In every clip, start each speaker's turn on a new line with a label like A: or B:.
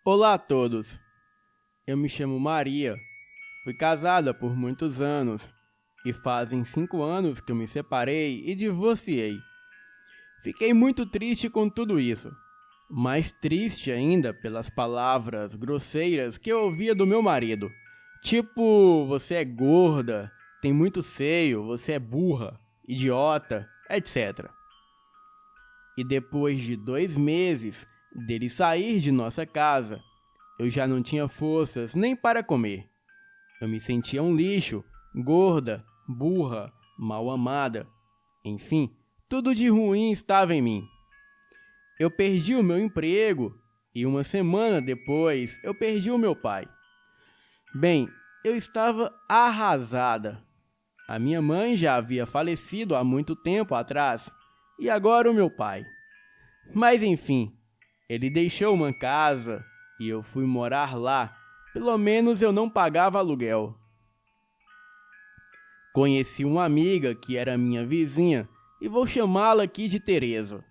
A: Olá a todos, eu me chamo Maria, fui casada por muitos anos e fazem 5 anos que eu me separei e divorciei. Fiquei muito triste com tudo isso, mais triste ainda pelas palavras grosseiras que eu ouvia do meu marido, tipo, você é gorda, tem muito seio, você é burra, idiota, etc. E depois de 2 meses dele sair de nossa casa, eu já não tinha forças nem para comer. Eu me sentia um lixo, gorda, burra, mal amada. Enfim, tudo de ruim estava em mim. Eu perdi o meu emprego e uma semana depois eu perdi o meu pai. Bem, eu estava arrasada. A minha mãe já havia falecido há muito tempo atrás e agora o meu pai. Mas enfim, ele deixou uma casa e eu fui morar lá. Pelo menos eu não pagava aluguel. Conheci uma amiga que era minha vizinha e vou chamá-la aqui de Teresa.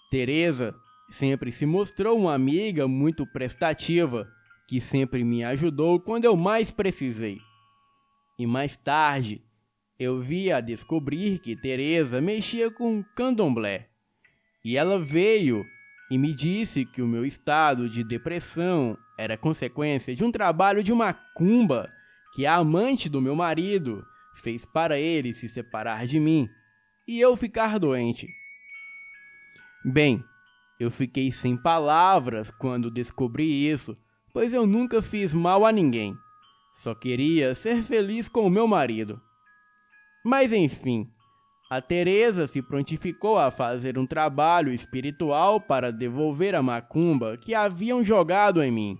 A: Teresa sempre se mostrou uma amiga muito prestativa, que sempre me ajudou quando eu mais precisei. E mais tarde, eu vi a descobrir que Teresa mexia com candomblé. E ela veio e me disse que o meu estado de depressão era consequência de um trabalho de macumba que a amante do meu marido fez para ele se separar de mim e eu ficar doente. Bem, eu fiquei sem palavras quando descobri isso, pois eu nunca fiz mal a ninguém. Só queria ser feliz com o meu marido. Mas enfim, a Teresa se prontificou a fazer um trabalho espiritual para devolver a macumba que haviam jogado em mim.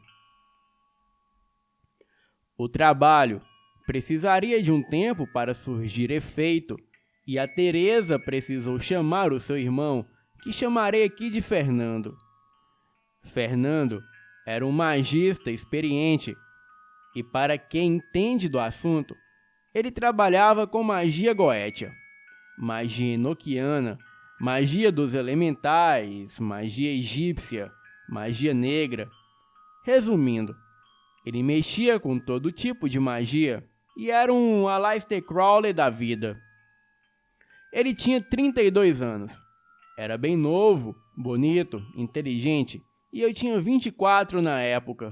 A: O trabalho precisaria de um tempo para surgir efeito, e a Teresa precisou chamar o seu irmão, que chamarei aqui de Fernando. Fernando era um magista experiente, e para quem entende do assunto, ele trabalhava com magia goétia, magia enoquiana, magia dos elementais, magia egípcia, magia negra. Resumindo, ele mexia com todo tipo de magia e era um Aleister Crowley da vida. Ele tinha 32 anos, era bem novo, bonito, inteligente e eu tinha 24 na época.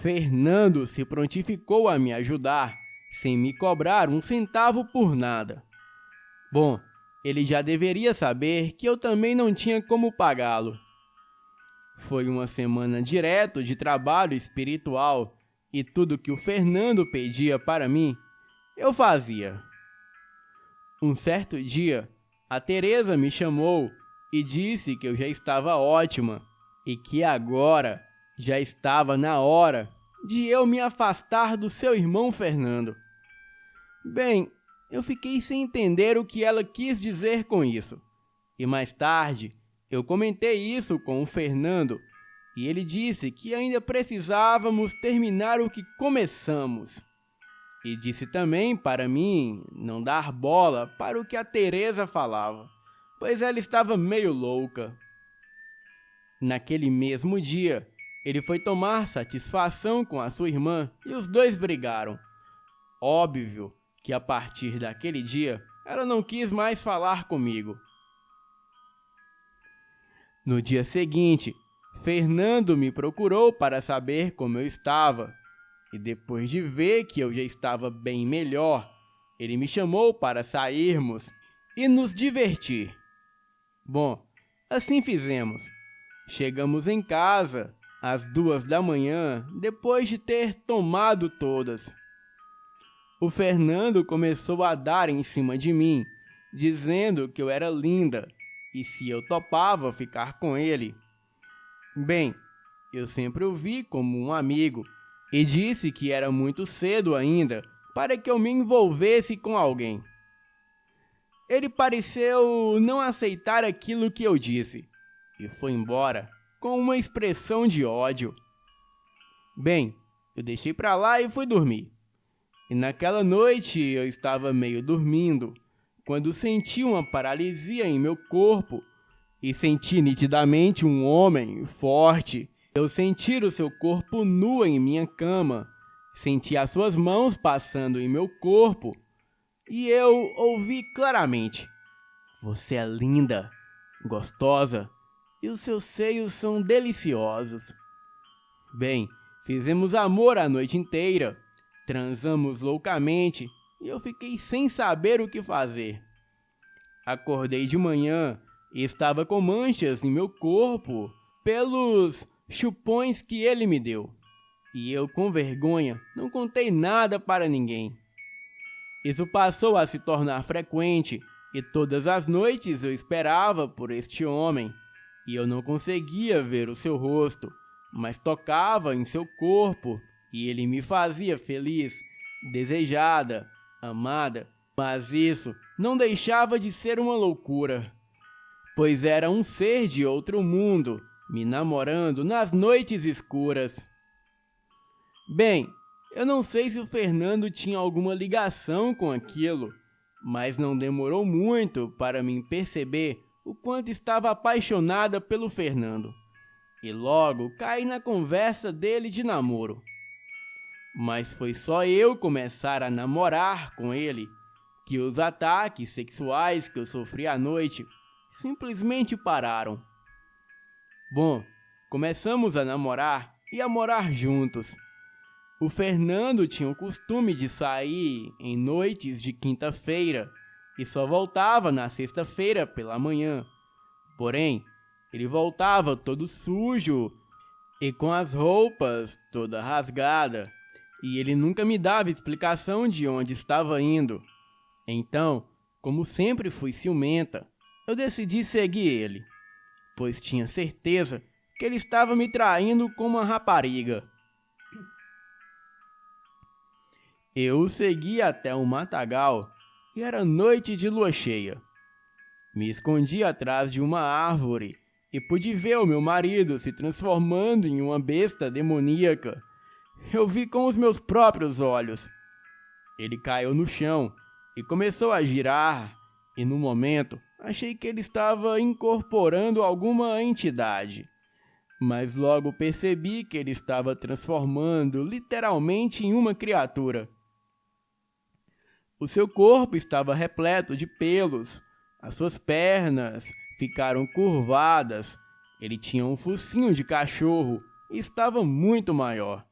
A: Fernando se prontificou a me ajudar sem me cobrar um centavo por nada. Bom, ele já deveria saber que eu também não tinha como pagá-lo. Foi uma semana direto de trabalho espiritual e tudo que o Fernando pedia para mim, eu fazia. Um certo dia, a Teresa me chamou e disse que eu já estava ótima e que agora já estava na hora de eu me afastar do seu irmão Fernando. Bem, eu fiquei sem entender o que ela quis dizer com isso. E mais tarde, eu comentei isso com o Fernando e ele disse que ainda precisávamos terminar o que começamos. E disse também para mim não dar bola para o que a Teresa falava, pois ela estava meio louca. Naquele mesmo dia, ele foi tomar satisfação com a sua irmã e os dois brigaram. Óbvio que a partir daquele dia, ela não quis mais falar comigo. No dia seguinte, Fernando me procurou para saber como eu estava, e depois de ver que eu já estava bem melhor, ele me chamou para sairmos e nos divertir. Bom, assim fizemos. Chegamos em casa às 2 da manhã, depois de ter tomado todas. O Fernando começou a dar em cima de mim, dizendo que eu era linda e se eu topava ficar com ele. Bem, eu sempre o vi como um amigo e disse que era muito cedo ainda para que eu me envolvesse com alguém. Ele pareceu não aceitar aquilo que eu disse e foi embora com uma expressão de ódio. Bem, eu deixei pra lá e fui dormir. E naquela noite eu estava meio dormindo, quando senti uma paralisia em meu corpo e senti nitidamente um homem forte Eu senti o seu corpo nu em minha cama, senti as suas mãos passando em meu corpo e eu ouvi claramente: "Você é linda, gostosa e os seus seios são deliciosos." Bem, fizemos amor a noite inteira, transamos loucamente e eu fiquei sem saber o que fazer. Acordei de manhã e estava com manchas em meu corpo pelos chupões que ele me deu. E eu, com vergonha, não contei nada para ninguém. Isso passou a se tornar frequente e todas as noites eu esperava por este homem. E eu não conseguia ver o seu rosto, mas tocava em seu corpo e ele me fazia feliz, desejada, amada. Mas isso não deixava de ser uma loucura, pois era um ser de outro mundo, me namorando nas noites escuras. Bem, eu não sei se o Fernando tinha alguma ligação com aquilo, mas não demorou muito para mim perceber o quanto estava apaixonada pelo Fernando. E logo caí na conversa dele de namoro. Mas foi só eu começar a namorar com ele que os ataques sexuais que eu sofri à noite simplesmente pararam. Bom, começamos a namorar e a morar juntos. O Fernando tinha o costume de sair em noites de quinta-feira e só voltava na sexta-feira pela manhã. Porém, ele voltava todo sujo e com as roupas toda rasgada, e ele nunca me dava explicação de onde estava indo. Então, como sempre fui ciumenta, eu decidi seguir ele, pois tinha certeza que ele estava me traindo com uma rapariga. Eu o segui até um matagal e era noite de lua cheia. Me escondi atrás de uma árvore e pude ver o meu marido se transformando em uma besta demoníaca. Eu vi com os meus próprios olhos. Ele caiu no chão e começou a girar, e no momento achei que ele estava incorporando alguma entidade. Mas logo percebi que ele estava transformando literalmente em uma criatura. O seu corpo estava repleto de pelos, as suas pernas ficaram curvadas, ele tinha um focinho de cachorro e estava muito maior.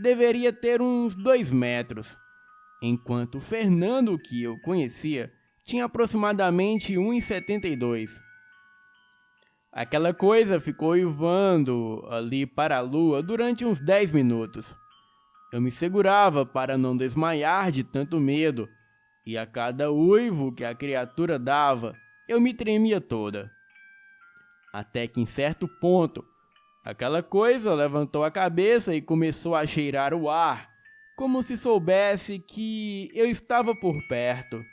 A: Deveria ter uns 2 metros. Enquanto o Fernando, que eu conhecia, tinha aproximadamente 1,72. Aquela coisa ficou uivando ali para a lua durante uns 10 minutos. Eu me segurava para não desmaiar de tanto medo, e a cada uivo que a criatura dava, eu me tremia toda. Até que em certo ponto, aquela coisa levantou a cabeça e começou a cheirar o ar, como se soubesse que eu estava por perto.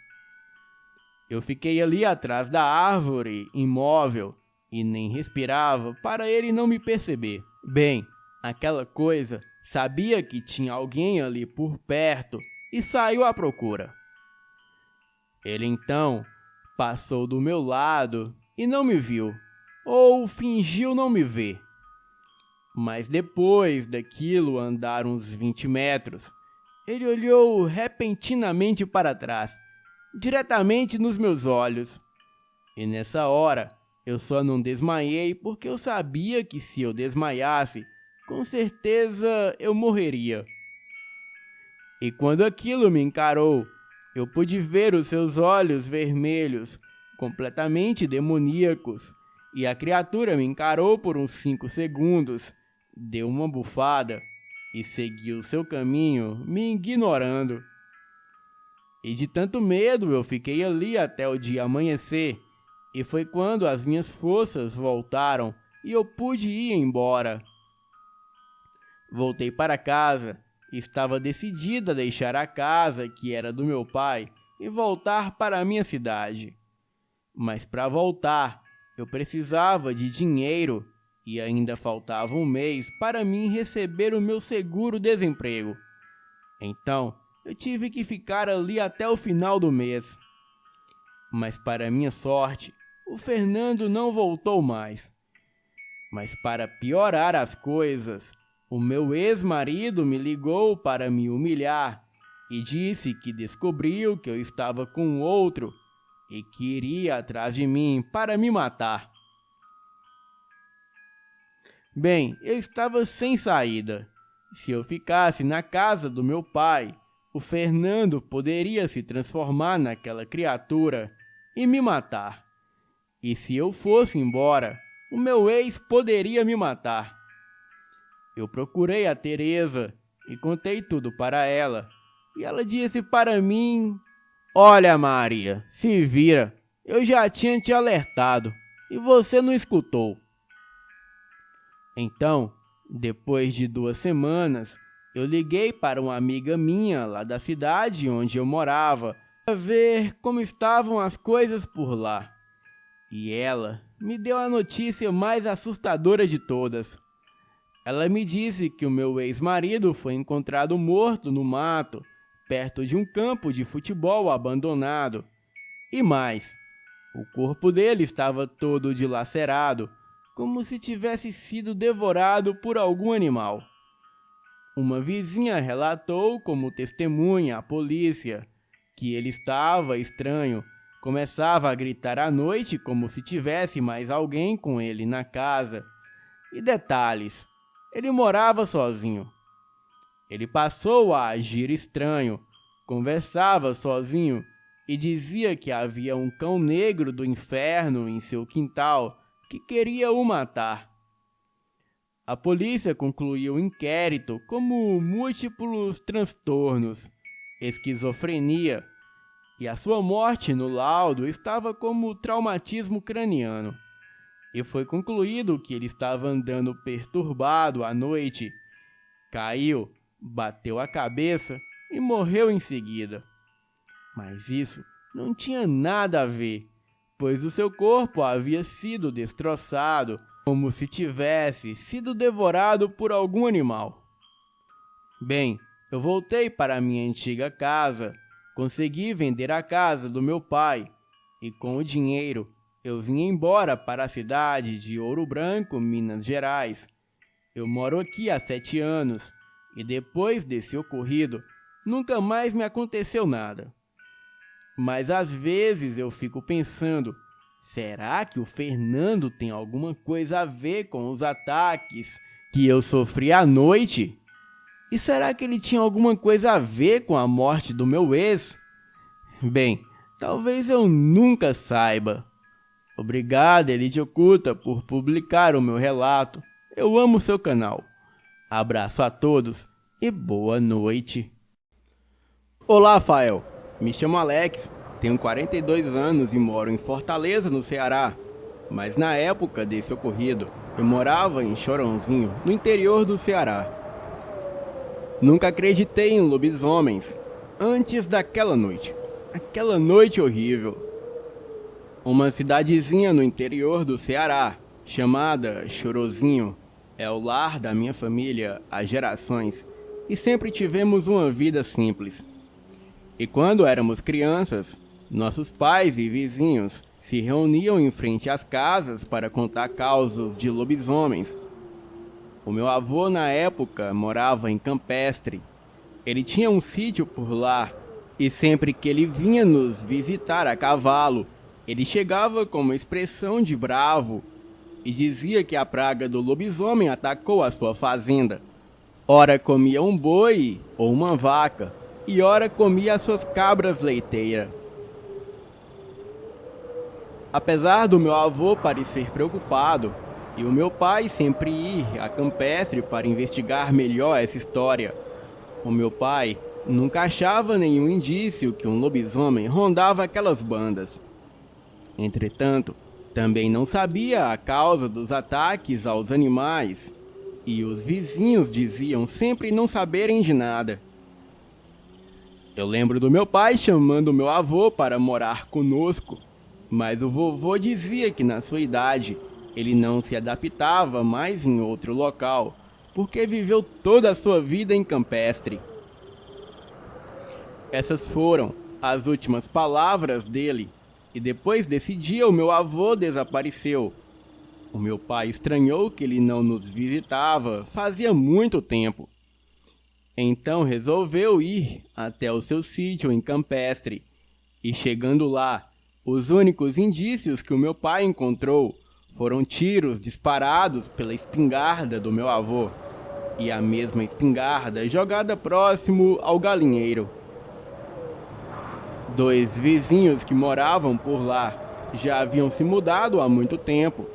A: Eu fiquei ali atrás da árvore, imóvel, e nem respirava para ele não me perceber. Bem, aquela coisa sabia que tinha alguém ali por perto e saiu à procura. Ele então passou do meu lado e não me viu, ou fingiu não me ver. Mas depois daquilo andar uns 20 metros, ele olhou repentinamente para trás, diretamente nos meus olhos. E nessa hora, eu só não desmaiei porque eu sabia que se eu desmaiasse, com certeza eu morreria. E quando aquilo me encarou, eu pude ver os seus olhos vermelhos, completamente demoníacos, e a criatura me encarou por uns 5 segundos, deu uma bufada e seguiu seu caminho, me ignorando. E de tanto medo eu fiquei ali até o dia amanhecer, e foi quando as minhas forças voltaram e eu pude ir embora. Voltei para casa, estava decidida a deixar a casa que era do meu pai e voltar para a minha cidade. Mas para voltar, eu precisava de dinheiro e ainda faltava um mês para mim receber o meu seguro-desemprego. Então, eu tive que ficar ali até o final do mês. Mas para minha sorte, o Fernando não voltou mais. Mas para piorar as coisas, o meu ex-marido me ligou para me humilhar e disse que descobriu que eu estava com outro e que iria atrás de mim para me matar. Bem, eu estava sem saída. Se eu ficasse na casa do meu pai, o Fernando poderia se transformar naquela criatura e me matar. E se eu fosse embora, o meu ex poderia me matar. Eu procurei a Teresa e contei tudo para ela. E ela disse para mim: "Olha, Maria, se vira. Eu já tinha te alertado e você não escutou." Então, depois de 2 semanas, eu liguei para uma amiga minha lá da cidade onde eu morava para ver como estavam as coisas por lá. E ela me deu a notícia mais assustadora de todas. Ela me disse que o meu ex-marido foi encontrado morto no mato, perto de um campo de futebol abandonado. E mais, o corpo dele estava todo dilacerado, como se tivesse sido devorado por algum animal. Uma vizinha relatou como testemunha à polícia que ele estava estranho, começava a gritar à noite como se tivesse mais alguém com ele na casa. E detalhes, ele morava sozinho. Ele passou a agir estranho, conversava sozinho e dizia que havia um cão negro do inferno em seu quintal que queria o matar. A polícia concluiu o inquérito como múltiplos transtornos, esquizofrenia, e a sua morte no laudo estava como traumatismo craniano. E foi concluído que ele estava andando perturbado à noite, caiu, bateu a cabeça e morreu em seguida. Mas isso não tinha nada a ver, pois o seu corpo havia sido destroçado, como se tivesse sido devorado por algum animal. Bem, eu voltei para minha antiga casa, consegui vender a casa do meu pai e com o dinheiro eu vim embora para a cidade de Ouro Branco, Minas Gerais. Eu moro aqui há 7 anos e depois desse ocorrido, nunca mais me aconteceu nada. Mas às vezes eu fico pensando, será que o Fernando tem alguma coisa a ver com os ataques que eu sofri à noite? E será que ele tinha alguma coisa a ver com a morte do meu ex? Bem, talvez eu nunca saiba. Obrigado, Elite Oculta, por publicar o meu relato. Eu amo seu canal. Abraço a todos e boa noite. Olá, Fael. Me chamo Alex, tenho 42 anos e moro em Fortaleza, no Ceará. Mas na época desse ocorrido, eu morava em Chorãozinho, no interior do Ceará. Nunca acreditei em lobisomens antes daquela noite. Aquela noite horrível. Uma cidadezinha no interior do Ceará, chamada Chorozinho, é o lar da minha família há gerações e sempre tivemos uma vida simples. E quando éramos crianças, nossos pais e vizinhos se reuniam em frente às casas para contar causos de lobisomens. O meu avô, na época, morava em Campestre. Ele tinha um sítio por lá e sempre que ele vinha nos visitar a cavalo, ele chegava com uma expressão de bravo e dizia que a praga do lobisomem atacou a sua fazenda. Ora comia um boi ou uma vaca, e ora comia as suas cabras leiteiras. Apesar do meu avô parecer preocupado, e o meu pai sempre ir a Campestre para investigar melhor essa história, o meu pai nunca achava nenhum indício que um lobisomem rondava aquelas bandas. Entretanto, também não sabia a causa dos ataques aos animais, e os vizinhos diziam sempre não saberem de nada. Eu lembro do meu pai chamando o meu avô para morar conosco, mas o vovô dizia que na sua idade ele não se adaptava mais em outro local, porque viveu toda a sua vida em Campestre. Essas foram as últimas palavras dele, e depois desse dia o meu avô desapareceu. O meu pai estranhou que ele não nos visitava fazia muito tempo. Então resolveu ir até o seu sítio em Campestre. E chegando lá, os únicos indícios que o meu pai encontrou foram tiros disparados pela espingarda do meu avô e a mesma espingarda jogada próximo ao galinheiro. Dois vizinhos que moravam por lá já haviam se mudado há muito tempo.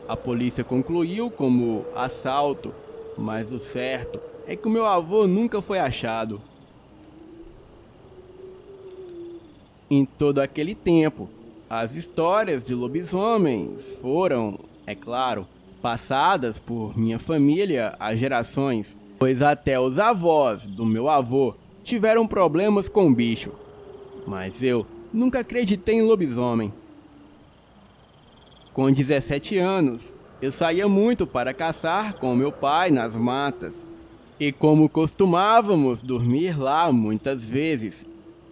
A: A polícia concluiu como assalto, mas o certo é que o meu avô nunca foi achado. Em todo aquele tempo, as histórias de lobisomens foram, é claro, passadas por minha família há gerações, pois até os avós do meu avô tiveram problemas com o bicho. Mas eu nunca acreditei em lobisomem. Com 17 anos, eu saía muito para caçar com meu pai nas matas. E como costumávamos dormir lá muitas vezes,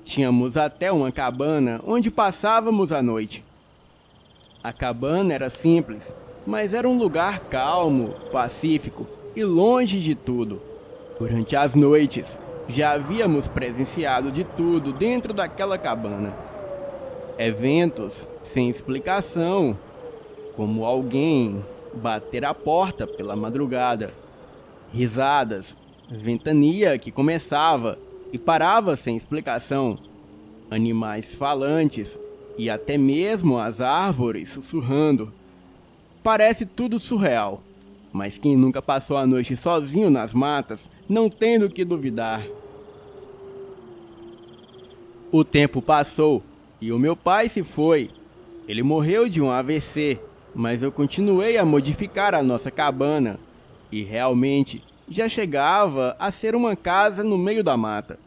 A: tínhamos até uma cabana onde passávamos a noite. A cabana era simples, mas era um lugar calmo, pacífico e longe de tudo. Durante as noites, já havíamos presenciado de tudo dentro daquela cabana. Eventos sem explicação, como alguém bater a porta pela madrugada, risadas, ventania que começava e parava sem explicação, animais falantes e até mesmo as árvores sussurrando. Parece tudo surreal, mas quem nunca passou a noite sozinho nas matas não tem do que duvidar. O tempo passou e o meu pai se foi. Ele morreu de um AVC, mas eu continuei a modificar a nossa cabana e realmente já chegava a ser uma casa no meio da mata.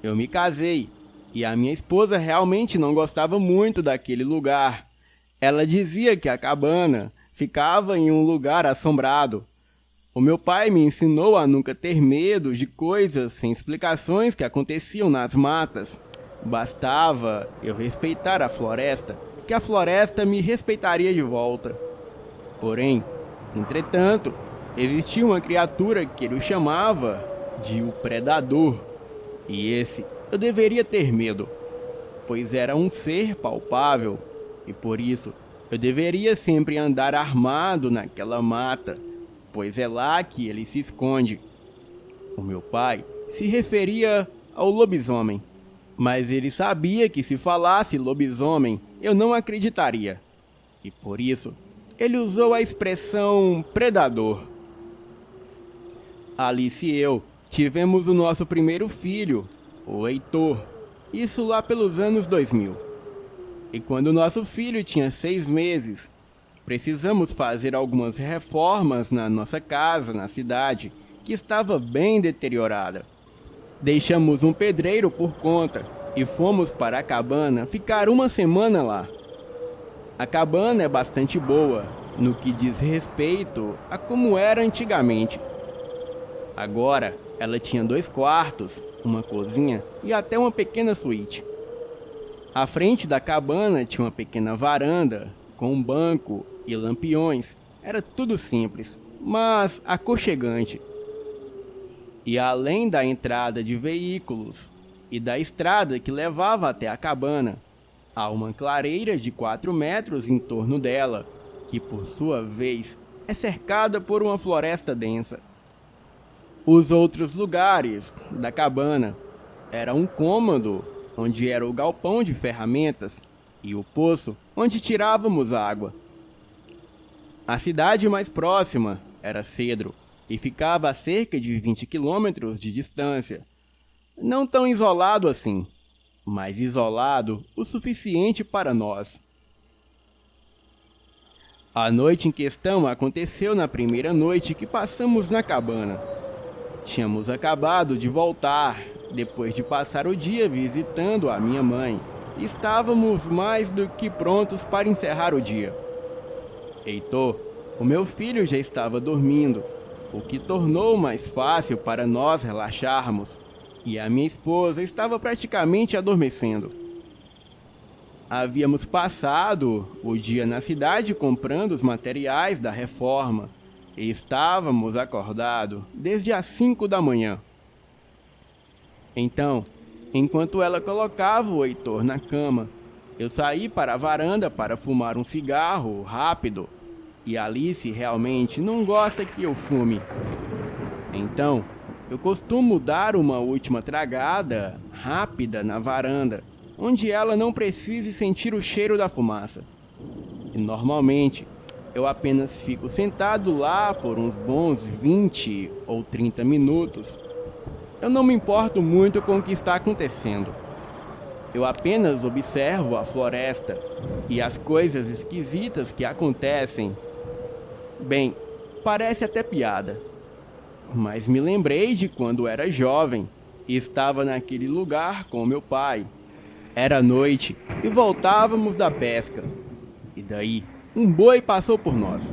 A: Eu me casei e a minha esposa realmente não gostava muito daquele lugar. Ela dizia que a cabana ficava em um lugar assombrado. O meu pai me ensinou a nunca ter medo de coisas sem explicações que aconteciam nas matas. Bastava eu respeitar a floresta, que a floresta me respeitaria de volta. Porém, entretanto, existia uma criatura que ele chamava de o Predador. E esse eu deveria ter medo, pois era um ser palpável, e por isso eu deveria sempre andar armado naquela mata, pois é lá que ele se esconde. O meu pai se referia ao lobisomem, mas ele sabia que se falasse lobisomem eu não acreditaria, e por isso ele usou a expressão predador. Alice e eu tivemos o nosso primeiro filho, o Heitor, isso lá pelos anos 2000. E quando nosso filho tinha 6 meses, precisamos fazer algumas reformas na nossa casa, na cidade, que estava bem deteriorada. Deixamos um pedreiro por conta e fomos para a cabana ficar uma semana lá. A cabana é bastante boa, no que diz respeito a como era antigamente. Agora, ela tinha 2 quartos, uma cozinha e até uma pequena suíte. À frente da cabana tinha uma pequena varanda, com um banco e lampiões. Era tudo simples, mas aconchegante. E além da entrada de veículos e da estrada que levava até a cabana, há uma clareira de 4 metros em torno dela, que por sua vez é cercada por uma floresta densa. Os outros lugares da cabana eram um cômodo, onde era o galpão de ferramentas, e o poço, onde tirávamos água. A cidade mais próxima era Cedro, e ficava a cerca de 20 quilômetros de distância. Não tão isolado assim, mas isolado o suficiente para nós. A noite em questão aconteceu na primeira noite que passamos na cabana. Tínhamos acabado de voltar, depois de passar o dia visitando a minha mãe. Estávamos mais do que prontos para encerrar o dia. Heitor, o meu filho, já estava dormindo, o que tornou mais fácil para nós relaxarmos, e a minha esposa estava praticamente adormecendo. Havíamos passado o dia na cidade comprando os materiais da reforma e estávamos acordados desde as 5 da manhã. Então, enquanto ela colocava o Heitor na cama, eu saí para a varanda para fumar um cigarro rápido. E Alice realmente não gosta que eu fume. Então, eu costumo dar uma última tragada rápida na varanda, onde ela não precise sentir o cheiro da fumaça. E normalmente, eu apenas fico sentado lá por uns bons 20 ou 30 minutos. Eu não me importo muito com o que está acontecendo. Eu apenas observo a floresta e as coisas esquisitas que acontecem. Bem, parece até piada, mas me lembrei de quando era jovem e estava naquele lugar com meu pai. Era noite e voltávamos da pesca. E daí, um boi passou por nós.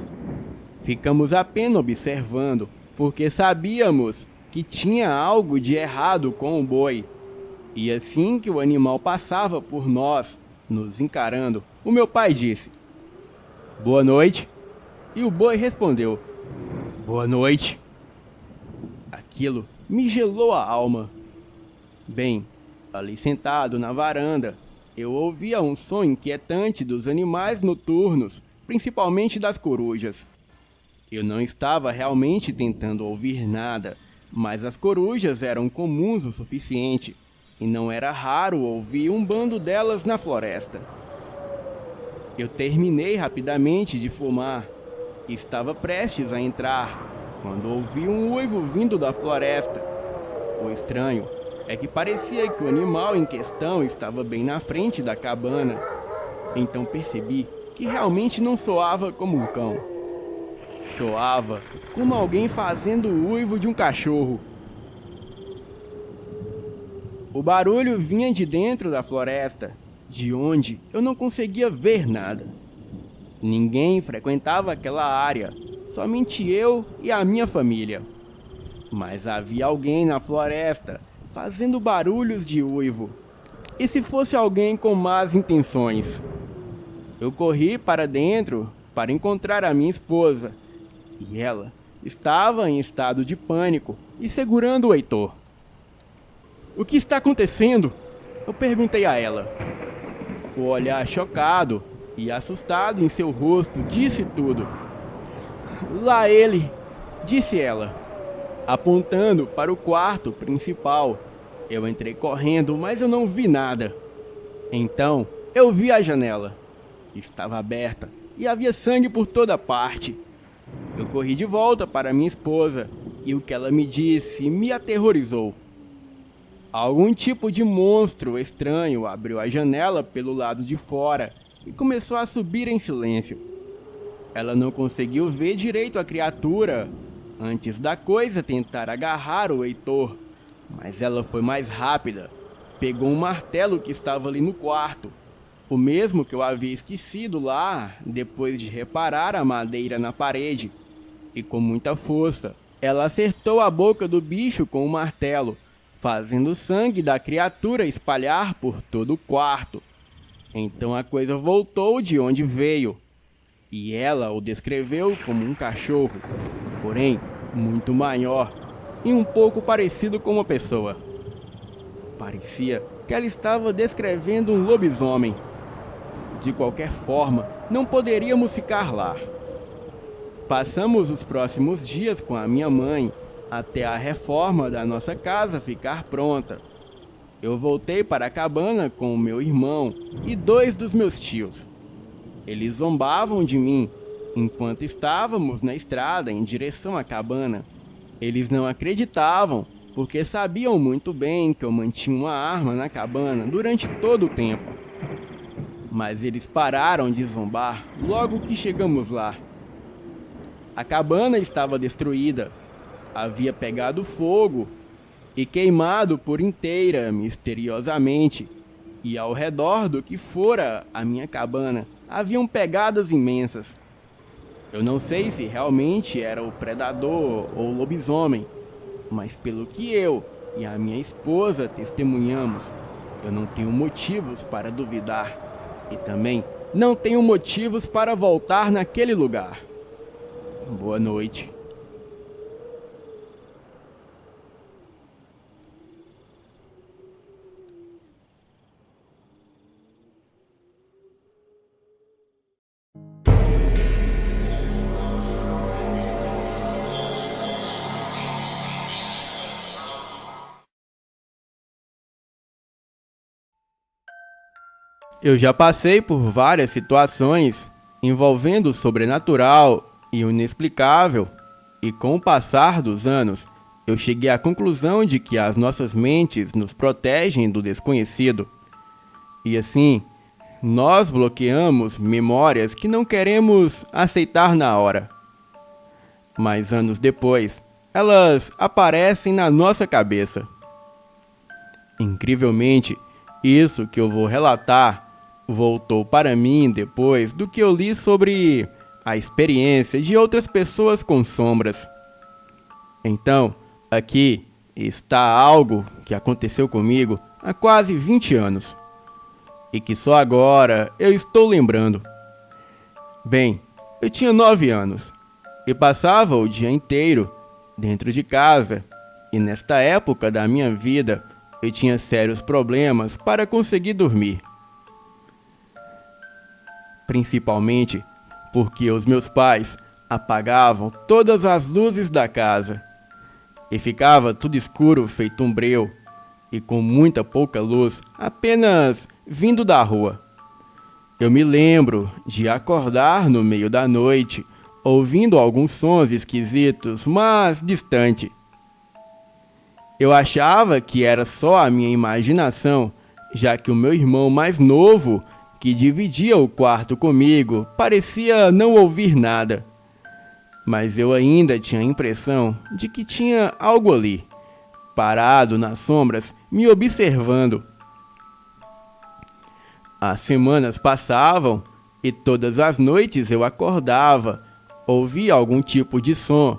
A: Ficamos apenas observando, porque sabíamos que tinha algo de errado com o boi. E assim que o animal passava por nós, nos encarando, o meu pai disse: "Boa noite." E o boi respondeu: "Boa noite." Aquilo me gelou a alma. Bem, ali sentado na varanda, eu ouvia um som inquietante dos animais noturnos, principalmente das corujas. Eu não estava realmente tentando ouvir nada, mas as corujas eram comuns o suficiente, e não era raro ouvir um bando delas na floresta. Eu terminei rapidamente de fumar e estava prestes a entrar, quando ouvi um uivo vindo da floresta. O estranho é que parecia que o animal em questão estava bem na frente da cabana. Então percebi que realmente não soava como um cão. Soava como alguém fazendo o uivo de um cachorro. O barulho vinha de dentro da floresta, de onde eu não conseguia ver nada. Ninguém frequentava aquela área, somente eu e a minha família. Mas havia alguém na floresta, fazendo barulhos de uivo. E se fosse alguém com más intenções? Eu corri para dentro para encontrar a minha esposa, e ela estava em estado de pânico e segurando o Heitor. "O que está acontecendo?" eu perguntei a ela. O olhar chocado e assustado em seu rosto disse tudo. "Lá ele", disse ela, apontando para o quarto principal. Eu entrei correndo, mas eu não vi nada. Então, eu vi a janela. Estava aberta e havia sangue por toda parte. Eu corri de volta para minha esposa e o que ela me disse me aterrorizou. Algum tipo de monstro estranho abriu a janela pelo lado de fora e começou a subir em silêncio. Ela não conseguiu ver direito a criatura antes da coisa tentar agarrar o Heitor, mas ela foi mais rápida. Pegou um martelo que estava ali no quarto, o mesmo que eu havia esquecido lá depois de reparar a madeira na parede, e com muita força, ela acertou a boca do bicho com o martelo, fazendo o sangue da criatura espalhar por todo o quarto. Então a coisa voltou de onde veio, e ela o descreveu como um cachorro, porém muito maior e um pouco parecido com uma pessoa. Parecia que ela estava descrevendo um lobisomem. De qualquer forma, não poderíamos ficar lá. Passamos os próximos dias com a minha mãe, até a reforma da nossa casa ficar pronta. Eu voltei para a cabana com o meu irmão e 2 dos meus tios. Eles zombavam de mim enquanto estávamos na estrada em direção à cabana. Eles não acreditavam, porque sabiam muito bem que eu mantinha uma arma na cabana durante todo o tempo. Mas eles pararam de zombar logo que chegamos lá. A cabana estava destruída. Havia pegado fogo e queimado por inteira, misteriosamente, e ao redor do que fora a minha cabana haviam pegadas imensas. Eu não sei se realmente era o predador ou o lobisomem, mas pelo que eu e a minha esposa testemunhamos, eu não tenho motivos para duvidar. e também não tenho motivos para voltar naquele lugar. Boa noite. Eu já passei por várias situações envolvendo o sobrenatural e o inexplicável, e com o passar dos anos, eu cheguei à conclusão de que as nossas mentes nos protegem do desconhecido. E assim, nós bloqueamos memórias que não queremos aceitar na hora. Mas anos depois, elas aparecem na nossa cabeça. Incrivelmente, isso que eu vou relatar voltou para mim depois do que eu li sobre a experiência de outras pessoas com sombras. Então, aqui está algo que aconteceu comigo há quase 20 anos e que só agora eu estou lembrando. Bem, eu tinha 9 anos e passava o dia inteiro dentro de casa, e nesta época da minha vida eu tinha sérios problemas para conseguir dormir. Principalmente porque os meus pais apagavam todas as luzes da casa e ficava tudo escuro feito um breu e com muita pouca luz apenas vindo da rua. Eu me lembro de acordar no meio da noite ouvindo alguns sons esquisitos, mas distante. Eu achava que era só a minha imaginação, já que o meu irmão mais novo, que dividia o quarto comigo, parecia não ouvir nada. Mas eu ainda tinha a impressão de que tinha algo ali, parado nas sombras, me observando. As semanas passavam e todas as noites eu acordava, ouvia algum tipo de som,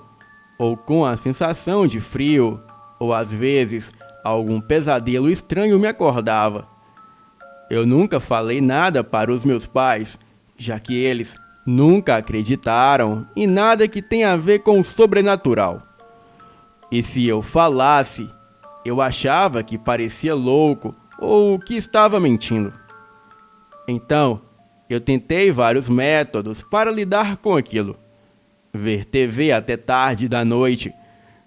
A: ou com a sensação de frio, ou às vezes algum pesadelo estranho me acordava. Eu nunca falei nada para os meus pais, já que eles nunca acreditaram em nada que tenha a ver com o sobrenatural. E se eu falasse, eu achava que parecia louco ou que estava mentindo. Então, eu tentei vários métodos para lidar com aquilo. Ver TV até tarde da noite,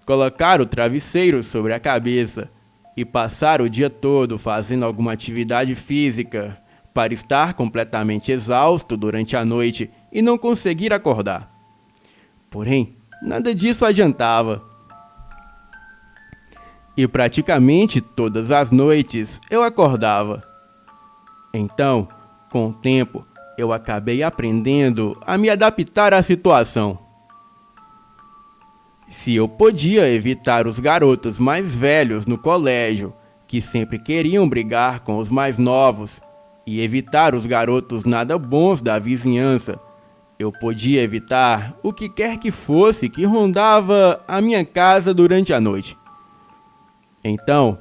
A: colocar o travesseiro sobre a cabeça e passar o dia todo fazendo alguma atividade física para estar completamente exausto durante a noite e não conseguir acordar. Porém, nada disso adiantava. E praticamente todas as noites eu acordava. Então, com o tempo, eu acabei aprendendo a me adaptar à situação. Se eu podia evitar os garotos mais velhos no colégio, que sempre queriam brigar com os mais novos, e evitar os garotos nada bons da vizinhança, eu podia evitar o que quer que fosse que rondava a minha casa durante a noite. Então,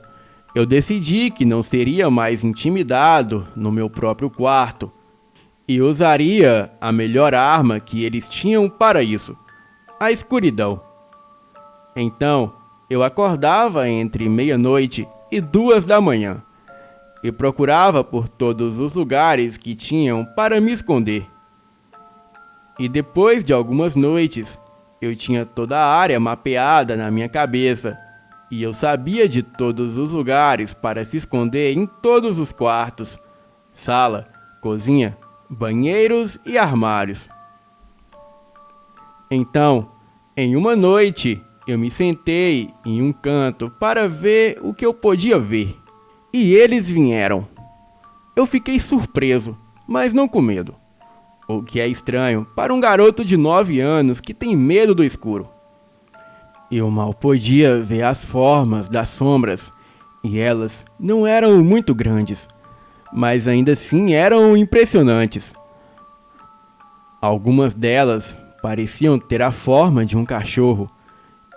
A: eu decidi que não seria mais intimidado no meu próprio quarto e usaria a melhor arma que eles tinham para isso, a escuridão. Então, eu acordava entre meia-noite e 2 da manhã e procurava por todos os lugares que tinham para me esconder. E depois de algumas noites, eu tinha toda a área mapeada na minha cabeça e eu sabia de todos os lugares para se esconder em todos os quartos, sala, cozinha, banheiros e armários. Então, em uma noite, eu me sentei em um canto para ver o que eu podia ver. E eles vieram. Eu fiquei surpreso, mas não com medo. O que é estranho para um garoto de 9 anos que tem medo do escuro. Eu mal podia ver as formas das sombras, e elas não eram muito grandes, mas ainda assim eram impressionantes. Algumas delas pareciam ter a forma de um cachorro,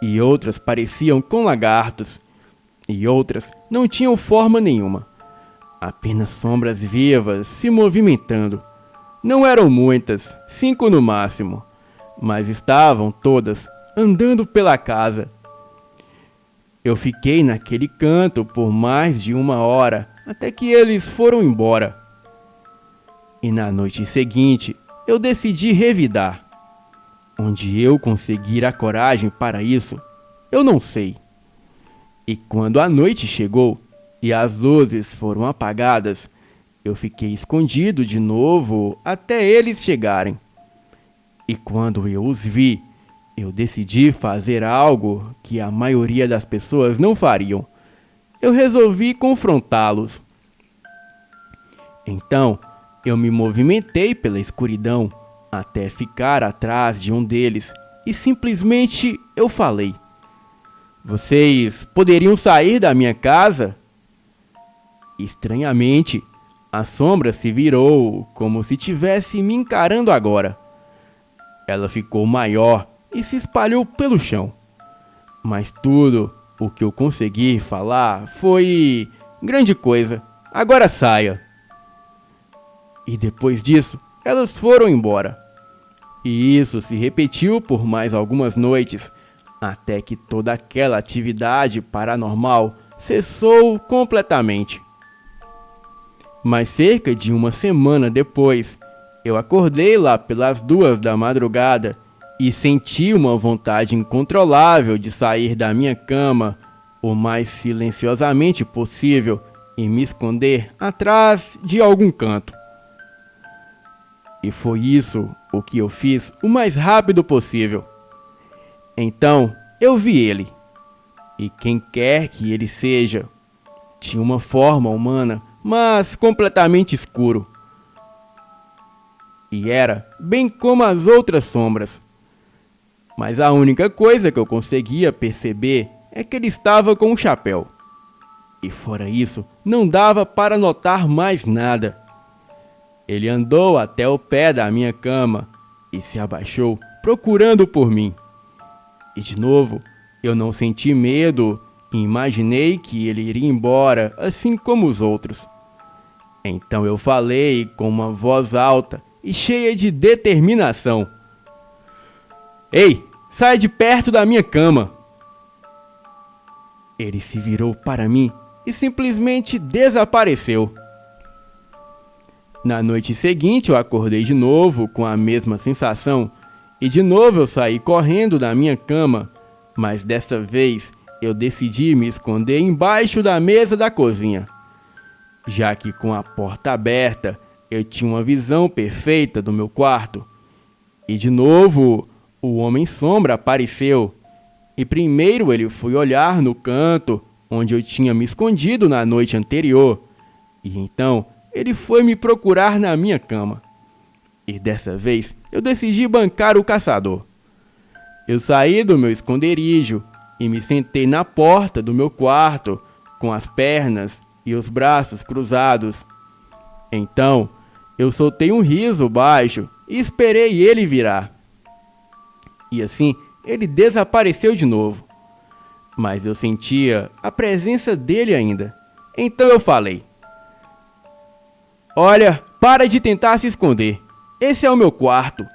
A: e outras pareciam com lagartos, e outras não tinham forma nenhuma. Apenas sombras vivas se movimentando. Não eram muitas, 5 no máximo, mas estavam todas andando pela casa. Eu fiquei naquele canto por mais de 1 hora, até que eles foram embora. E na noite seguinte, eu decidi revidar. Onde eu conseguir a coragem para isso, eu não sei. E quando a noite chegou e as luzes foram apagadas, eu fiquei escondido de novo até eles chegarem. E quando eu os vi, eu decidi fazer algo que a maioria das pessoas não fariam. Eu resolvi confrontá-los. Então, eu me movimentei pela escuridão até ficar atrás de um deles e simplesmente eu falei: "Vocês poderiam sair da minha casa?" Estranhamente, a sombra se virou como se tivesse me encarando agora. Ela ficou maior e se espalhou pelo chão. Mas tudo o que eu consegui falar foi: "Grande coisa, agora saia." E depois disso, elas foram embora. E isso se repetiu por mais algumas noites, até que toda aquela atividade paranormal cessou completamente. Mas cerca de 1 semana depois, eu acordei lá pelas 2 da madrugada e senti uma vontade incontrolável de sair da minha cama o mais silenciosamente possível e me esconder atrás de algum canto. E foi isso o que eu fiz o mais rápido possível. Então eu vi ele, e quem quer que ele seja, tinha uma forma humana, mas completamente escuro. E era bem como as outras sombras. Mas a única coisa que eu conseguia perceber é que ele estava com um chapéu. E fora isso, não dava para notar mais nada. Ele andou até o pé da minha cama e se abaixou, procurando por mim. E de novo, eu não senti medo e imaginei que ele iria embora, assim como os outros. Então eu falei com uma voz alta e cheia de determinação: "Ei, saia de perto da minha cama!" Ele se virou para mim e simplesmente desapareceu. Na noite seguinte eu acordei de novo com a mesma sensação e de novo eu saí correndo da minha cama, mas desta vez eu decidi me esconder embaixo da mesa da cozinha, já que com a porta aberta eu tinha uma visão perfeita do meu quarto. E de novo o Homem-Sombra apareceu, e primeiro ele foi olhar no canto onde eu tinha me escondido na noite anterior, e então ele foi me procurar na minha cama. E dessa vez eu decidi bancar o caçador. Eu saí do meu esconderijo e me sentei na porta do meu quarto, com as pernas e os braços cruzados. Então eu soltei um riso baixo e esperei ele virar. E assim ele desapareceu de novo. Mas eu sentia a presença dele ainda. Então eu falei: "Olha, para de tentar se esconder. Esse é o meu quarto.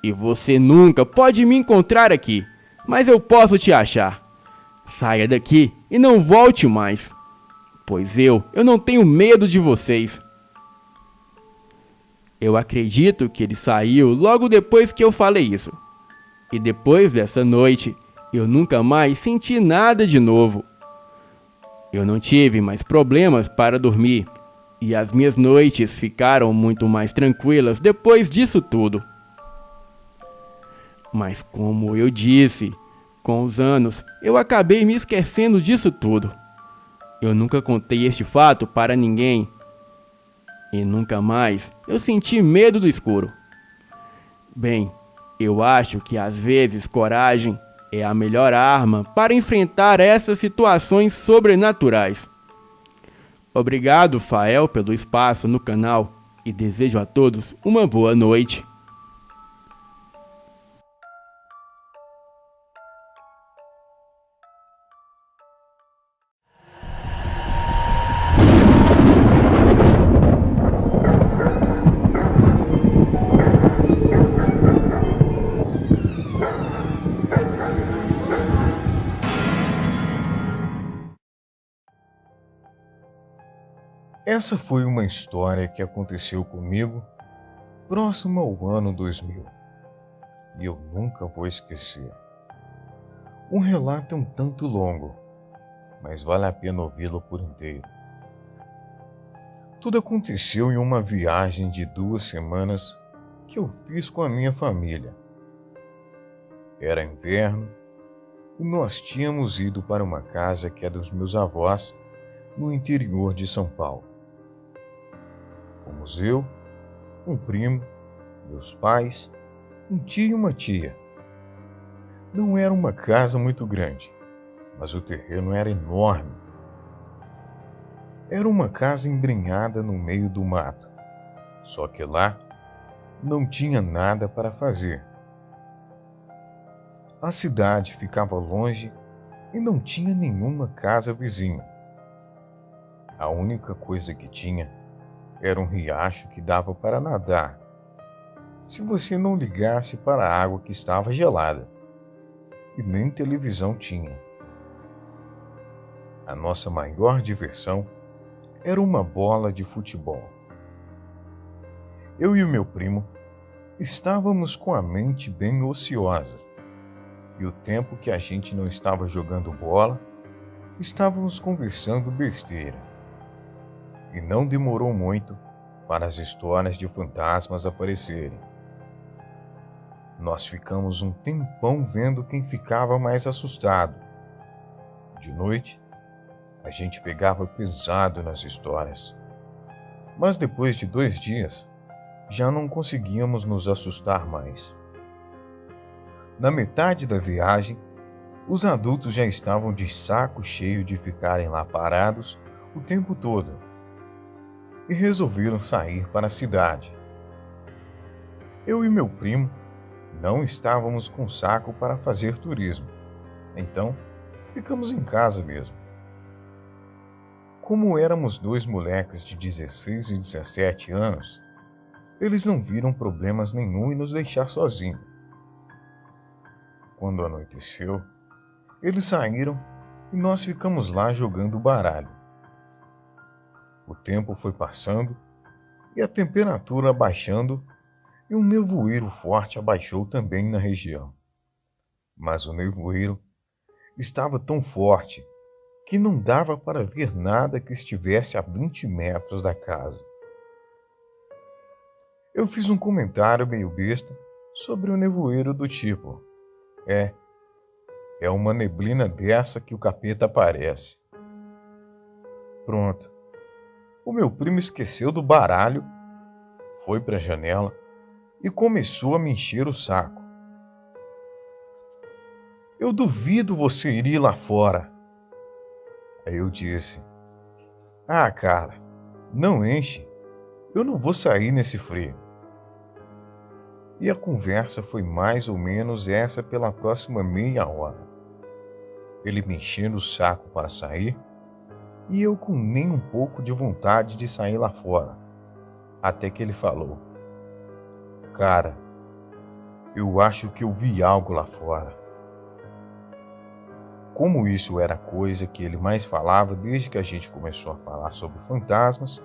A: E você nunca pode me encontrar aqui, mas eu posso te achar. Saia daqui e não volte mais, pois eu não tenho medo de vocês." Eu acredito que ele saiu logo depois que eu falei isso. E depois dessa noite, eu nunca mais senti nada de novo. Eu não tive mais problemas para dormir, e as minhas noites ficaram muito mais tranquilas depois disso tudo. Mas como eu disse, com os anos eu acabei me esquecendo disso tudo. Eu nunca contei este fato para ninguém. E nunca mais eu senti medo do escuro. Bem, eu acho que às vezes coragem é a melhor arma para enfrentar essas situações sobrenaturais. Obrigado, Fael, pelo espaço no canal e desejo a todos uma boa noite.
B: Essa foi uma história que aconteceu comigo próximo ao ano 2000 e eu nunca vou esquecer. Um relato é um tanto longo, mas vale a pena ouvi-lo por inteiro. Tudo aconteceu em uma viagem de 2 semanas que eu fiz com a minha família. Era inverno e nós tínhamos ido para uma casa que é dos meus avós no interior de São Paulo. Fomos eu, um primo, meus pais, um tio e uma tia. Não era uma casa muito grande, mas o terreno era enorme. Era uma casa embrenhada no meio do mato, só que lá não tinha nada para fazer. A cidade ficava longe e não tinha nenhuma casa vizinha. A única coisa que tinha era um riacho que dava para nadar, se você não ligasse para a água que estava gelada, e nem televisão tinha. A nossa maior diversão era uma bola de futebol. Eu e o meu primo estávamos com a mente bem ociosa, e o tempo que a gente não estava jogando bola, estávamos conversando besteira. E não demorou muito para as histórias de fantasmas aparecerem. Nós ficamos um tempão vendo quem ficava mais assustado. De noite, a gente pegava pesado nas histórias. Mas depois de 2 dias, já não conseguíamos nos assustar mais. Na metade da viagem, os adultos já estavam de saco cheio de ficarem lá parados o tempo todo e resolveram sair para a cidade. Eu e meu primo não estávamos com saco para fazer turismo, então ficamos em casa mesmo. Como éramos 2 moleques de 16 e 17 anos, eles não viram problemas nenhum em nos deixar sozinhos. Quando anoiteceu, eles saíram e nós ficamos lá jogando baralho. O tempo foi passando e a temperatura abaixando e um nevoeiro forte abaixou também na região. Mas o nevoeiro estava tão forte que não dava para ver nada que estivesse a 20 metros da casa. Eu fiz um comentário meio besta sobre o nevoeiro do tipo: É uma neblina dessa que o capeta aparece. Pronto. O meu primo esqueceu do baralho, foi para a janela e começou a me encher o saco. Eu duvido você ir lá fora. Aí eu disse: Ah, cara, não enche. Eu não vou sair nesse frio. E a conversa foi mais ou menos essa pela próxima meia hora. Ele me enchendo o saco para sair e eu com nem um pouco de vontade de sair lá fora. Até que ele falou: Cara, eu acho que eu vi algo lá fora. Como isso era a coisa que ele mais falava desde que a gente começou a falar sobre fantasmas,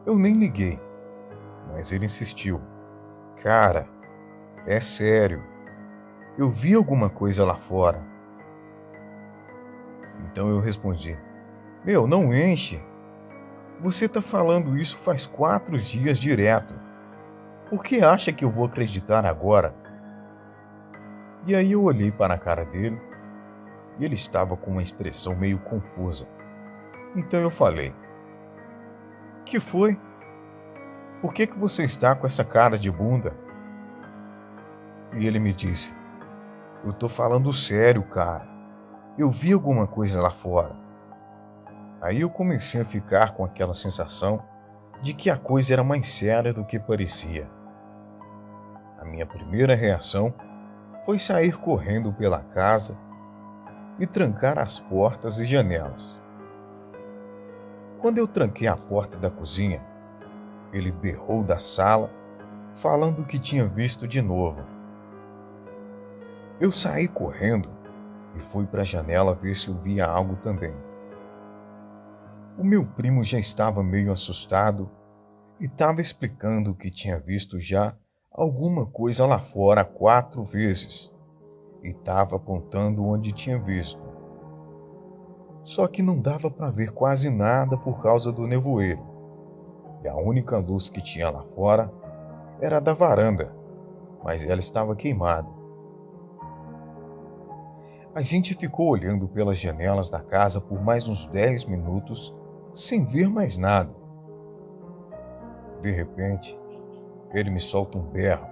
B: eu nem liguei. Mas ele insistiu: Cara, é sério, eu vi alguma coisa lá fora. Então eu respondi: Meu, não enche. Você tá falando isso faz 4 dias direto. Por que acha que eu vou acreditar agora? E aí eu olhei para a cara dele e ele estava com uma expressão meio confusa. Então eu falei: Que foi? Por que você está com essa cara de bunda? E ele me disse: Eu tô falando sério, cara. Eu vi alguma coisa lá fora. Aí eu comecei a ficar com aquela sensação de que a coisa era mais séria do que parecia. A minha primeira reação foi sair correndo pela casa e trancar as portas e janelas. Quando eu tranquei a porta da cozinha, ele berrou da sala, falando que tinha visto de novo. Eu saí correndo e fui para a janela ver se eu via algo também. O meu primo já estava meio assustado e estava explicando que tinha visto já alguma coisa lá fora 4 vezes e estava apontando onde tinha visto. Só que não dava para ver quase nada por causa do nevoeiro, e a única luz que tinha lá fora era a da varanda, mas ela estava queimada. A gente ficou olhando pelas janelas da casa por mais uns 10 minutos sem ver mais nada. De repente, ele me solta um berro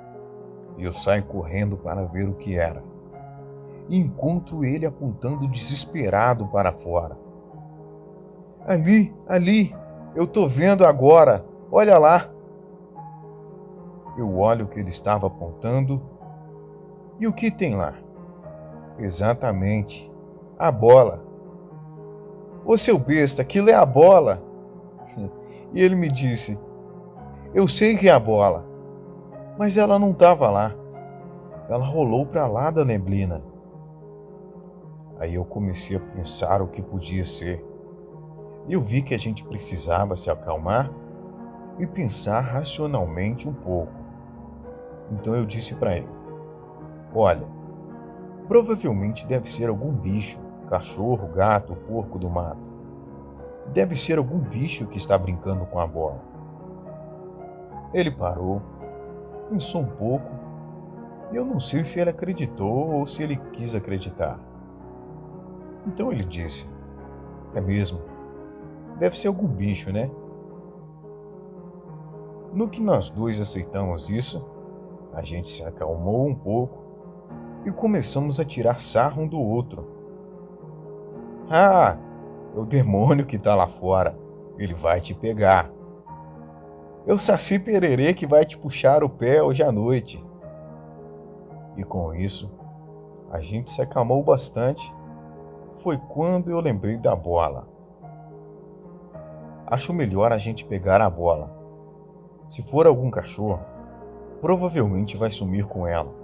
B: e eu saio correndo para ver o que era. E encontro ele apontando desesperado para fora. Ali, eu tô vendo agora, olha lá. Eu olho o que ele estava apontando e o que tem lá? Exatamente, a bola. Ô seu besta, aquilo é a bola. E ele me disse, eu sei que é a bola, mas ela não estava lá. Ela rolou para lá da neblina. Aí eu comecei a pensar o que podia ser. Eu vi que a gente precisava se acalmar e pensar racionalmente um pouco. Então eu disse para ele, olha, provavelmente deve ser algum bicho, cachorro, gato, porco do mato. Deve ser algum bicho que está brincando com a bola. Ele parou, pensou um pouco, e eu não sei se ele acreditou ou se ele quis acreditar. Então ele disse, é mesmo, deve ser algum bicho, né? No que nós dois aceitamos isso, a gente se acalmou um pouco e começamos a tirar sarro um do outro. Ah, é o demônio que está lá fora, ele vai te pegar. É o Saci Pererê que vai te puxar o pé hoje à noite. E com isso, a gente se acalmou bastante. Foi quando eu lembrei da bola. Acho melhor a gente pegar a bola. Se for algum cachorro, provavelmente vai sumir com ela.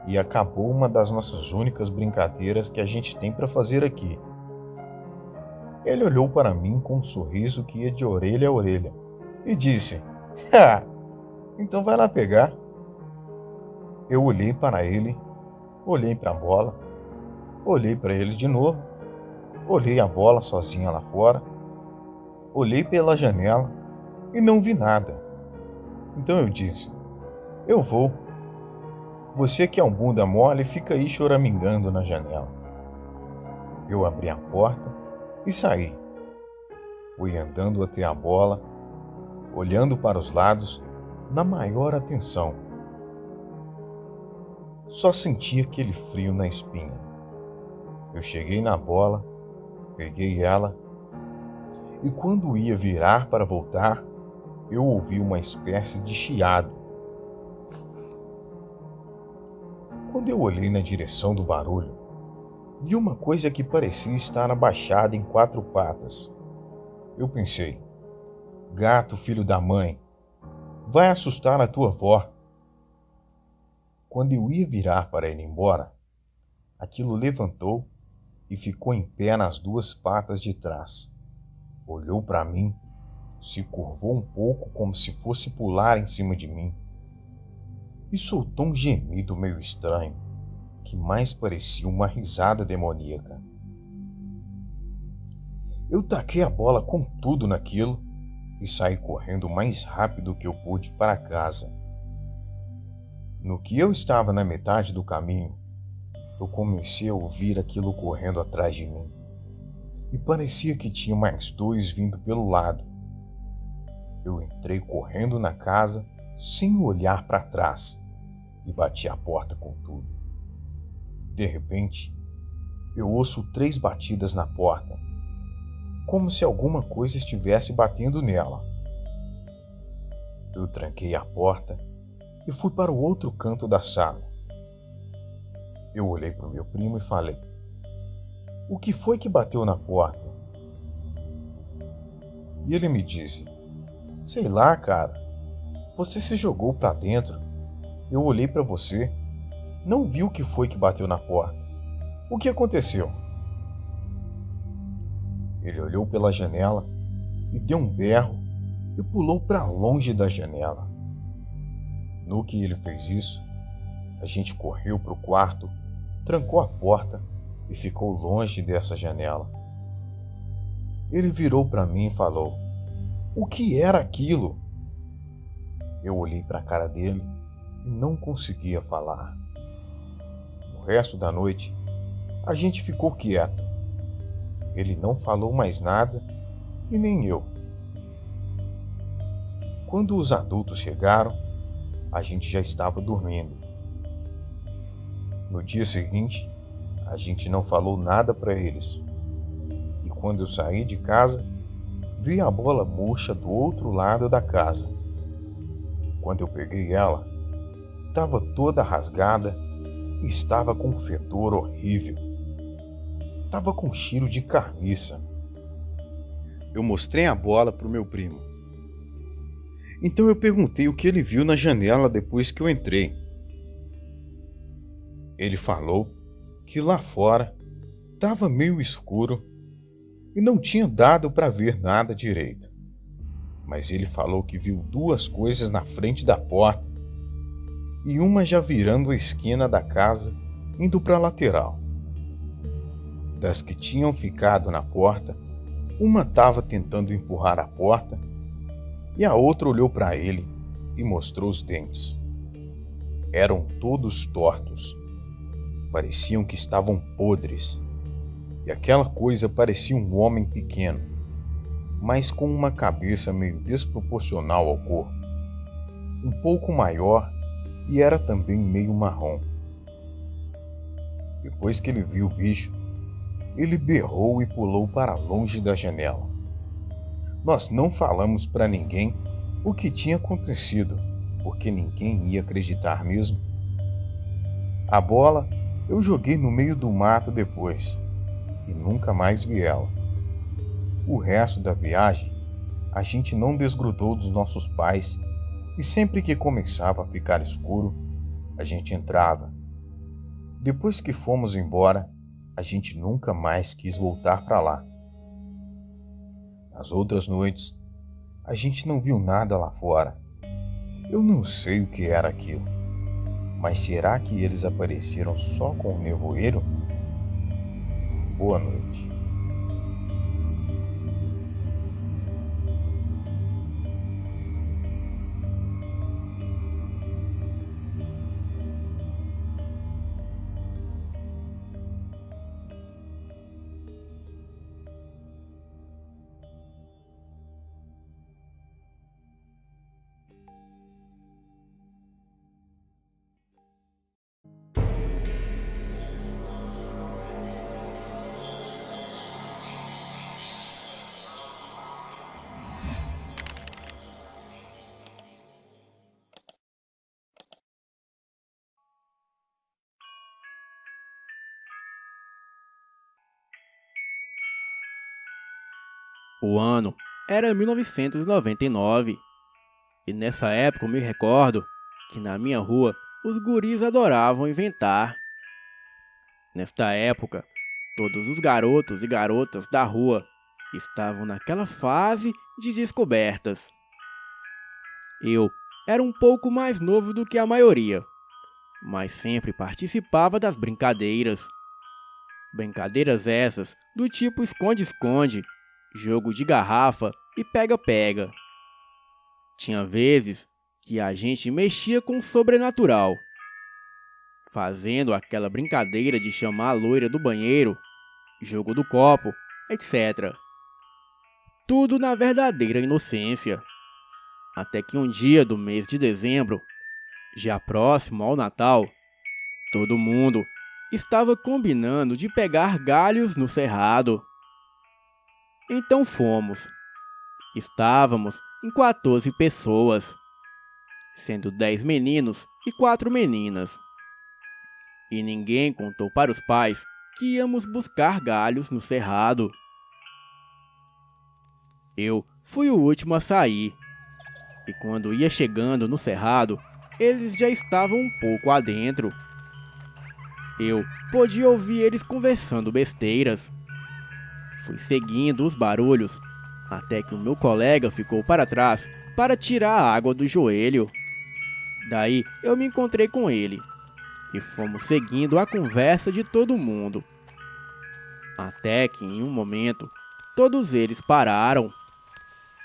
B: E acabou uma das nossas únicas brincadeiras que a gente tem para fazer aqui. Ele olhou para mim com um sorriso que ia de orelha a orelha e disse, então vai lá pegar. Eu olhei para ele, olhei para a bola, olhei para ele de novo, olhei a bola sozinha lá fora, olhei pela janela e não vi nada. Então eu disse, eu vou. Você que é um bunda mole fica aí choramingando na janela. Eu abri a porta e saí. Fui andando até a bola, olhando para os lados na maior atenção. Só senti aquele frio na espinha. Eu cheguei na bola, peguei ela, e quando ia virar para voltar, eu ouvi uma espécie de chiado. Quando eu olhei na direção do barulho, vi uma coisa que parecia estar abaixada em 4 patas. Eu pensei, gato filho da mãe, vai assustar a tua avó. Quando eu ia virar para ir embora, aquilo levantou e ficou em pé nas 2 patas de trás. Olhou para mim, se curvou um pouco como se fosse pular em cima de mim e soltou um gemido meio estranho, que mais parecia uma risada demoníaca. Eu taquei a bola com tudo naquilo e saí correndo o mais rápido que eu pude para casa. No que eu estava na metade do caminho, eu comecei a ouvir aquilo correndo atrás de mim. E parecia que tinha mais 2 vindo pelo lado. Eu entrei correndo na casa, sem olhar para trás, e bati a porta com tudo. De repente, eu ouço 3 batidas na porta, como se alguma coisa estivesse batendo nela. Eu tranquei a porta e fui para o outro canto da sala. Eu olhei para o meu primo e falei, o que foi que bateu na porta? E ele me disse, sei lá, cara, você se jogou para dentro. Eu olhei para você, não vi o que foi que bateu na porta. O que aconteceu? Ele olhou pela janela e deu um berro e pulou para longe da janela. No que ele fez isso, a gente correu para o quarto, trancou a porta e ficou longe dessa janela. Ele virou para mim e falou: "O que era aquilo?" Eu olhei para a cara dele e não conseguia falar. No resto da noite, a gente ficou quieto. Ele não falou mais nada e nem eu. Quando os adultos chegaram, a gente já estava dormindo. No dia seguinte, a gente não falou nada para eles. E quando eu saí de casa, vi a bola murcha do outro lado da casa. Quando eu peguei ela, estava toda rasgada e estava com um fedor horrível. Estava com cheiro de carniça. Eu mostrei a bola para o meu primo. Então eu perguntei o que ele viu na janela depois que eu entrei. Ele falou que lá fora estava meio escuro e não tinha dado para ver nada direito. Mas ele falou que viu duas coisas na frente da porta e uma já virando a esquina da casa, indo para a lateral. Das que tinham ficado na porta, uma estava tentando empurrar a porta e a outra olhou para ele e mostrou os dentes. Eram todos tortos. Pareciam que estavam podres. E aquela coisa parecia um homem pequeno, mas com uma cabeça meio desproporcional ao corpo. Um pouco maior e era também meio marrom. Depois que ele viu o bicho, ele berrou e pulou para longe da janela. Nós não falamos para ninguém o que tinha acontecido, porque ninguém ia acreditar mesmo. A bola eu joguei no meio do mato depois e nunca mais vi ela. O resto da viagem, a gente não desgrudou dos nossos pais e sempre que começava a ficar escuro, a gente entrava. Depois que fomos embora, a gente nunca mais quis voltar para lá. Nas outras noites, a gente não viu nada lá fora. Eu não sei o que era aquilo, mas será que eles apareceram só com o nevoeiro? Boa noite.
A: O ano era 1999 e nessa época eu me recordo que na minha rua os guris adoravam inventar. Nesta época, todos os garotos e garotas da rua estavam naquela fase de descobertas. Eu era um pouco mais novo do que a maioria, mas sempre participava das brincadeiras. Brincadeiras essas do tipo esconde-esconde, jogo de garrafa e pega-pega. Tinha vezes que a gente mexia com o sobrenatural, fazendo aquela brincadeira de chamar a loira do banheiro, jogo do copo, etc. Tudo na verdadeira inocência. Até que um dia do mês de dezembro, já próximo ao Natal, todo mundo estava combinando de pegar galhos no cerrado. Então fomos. Estávamos em 14 pessoas, sendo 10 meninos e 4 meninas. E ninguém contou para os pais que íamos buscar galhos no cerrado. Eu fui o último a sair, e quando ia chegando no cerrado, eles já estavam um pouco adentro. Eu podia ouvir eles conversando besteiras. Fui seguindo os barulhos até que o meu colega ficou para trás para tirar a água do joelho. Daí eu me encontrei com ele e fomos seguindo a conversa de todo mundo. Até que em um momento todos eles pararam,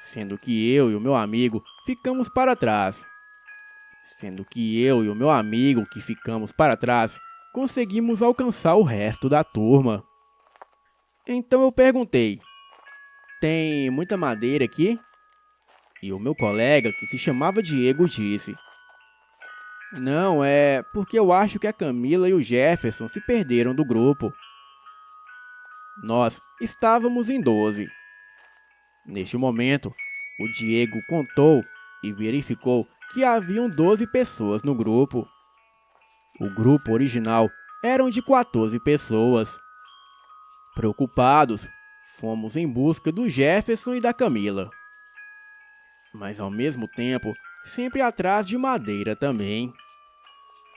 A: sendo que eu e o meu amigo ficamos para trás. Conseguimos alcançar o resto da turma. Então eu perguntei: tem muita madeira aqui? E o meu colega, que se chamava Diego, disse: não, é porque eu acho que a Camila e o Jefferson se perderam do grupo. Nós estávamos em 12. Neste momento, o Diego contou e verificou que haviam 12 pessoas no grupo. O grupo original eram de 14 pessoas. Preocupados, fomos em busca do Jefferson e da Camila. Mas ao mesmo tempo, sempre atrás de madeira também.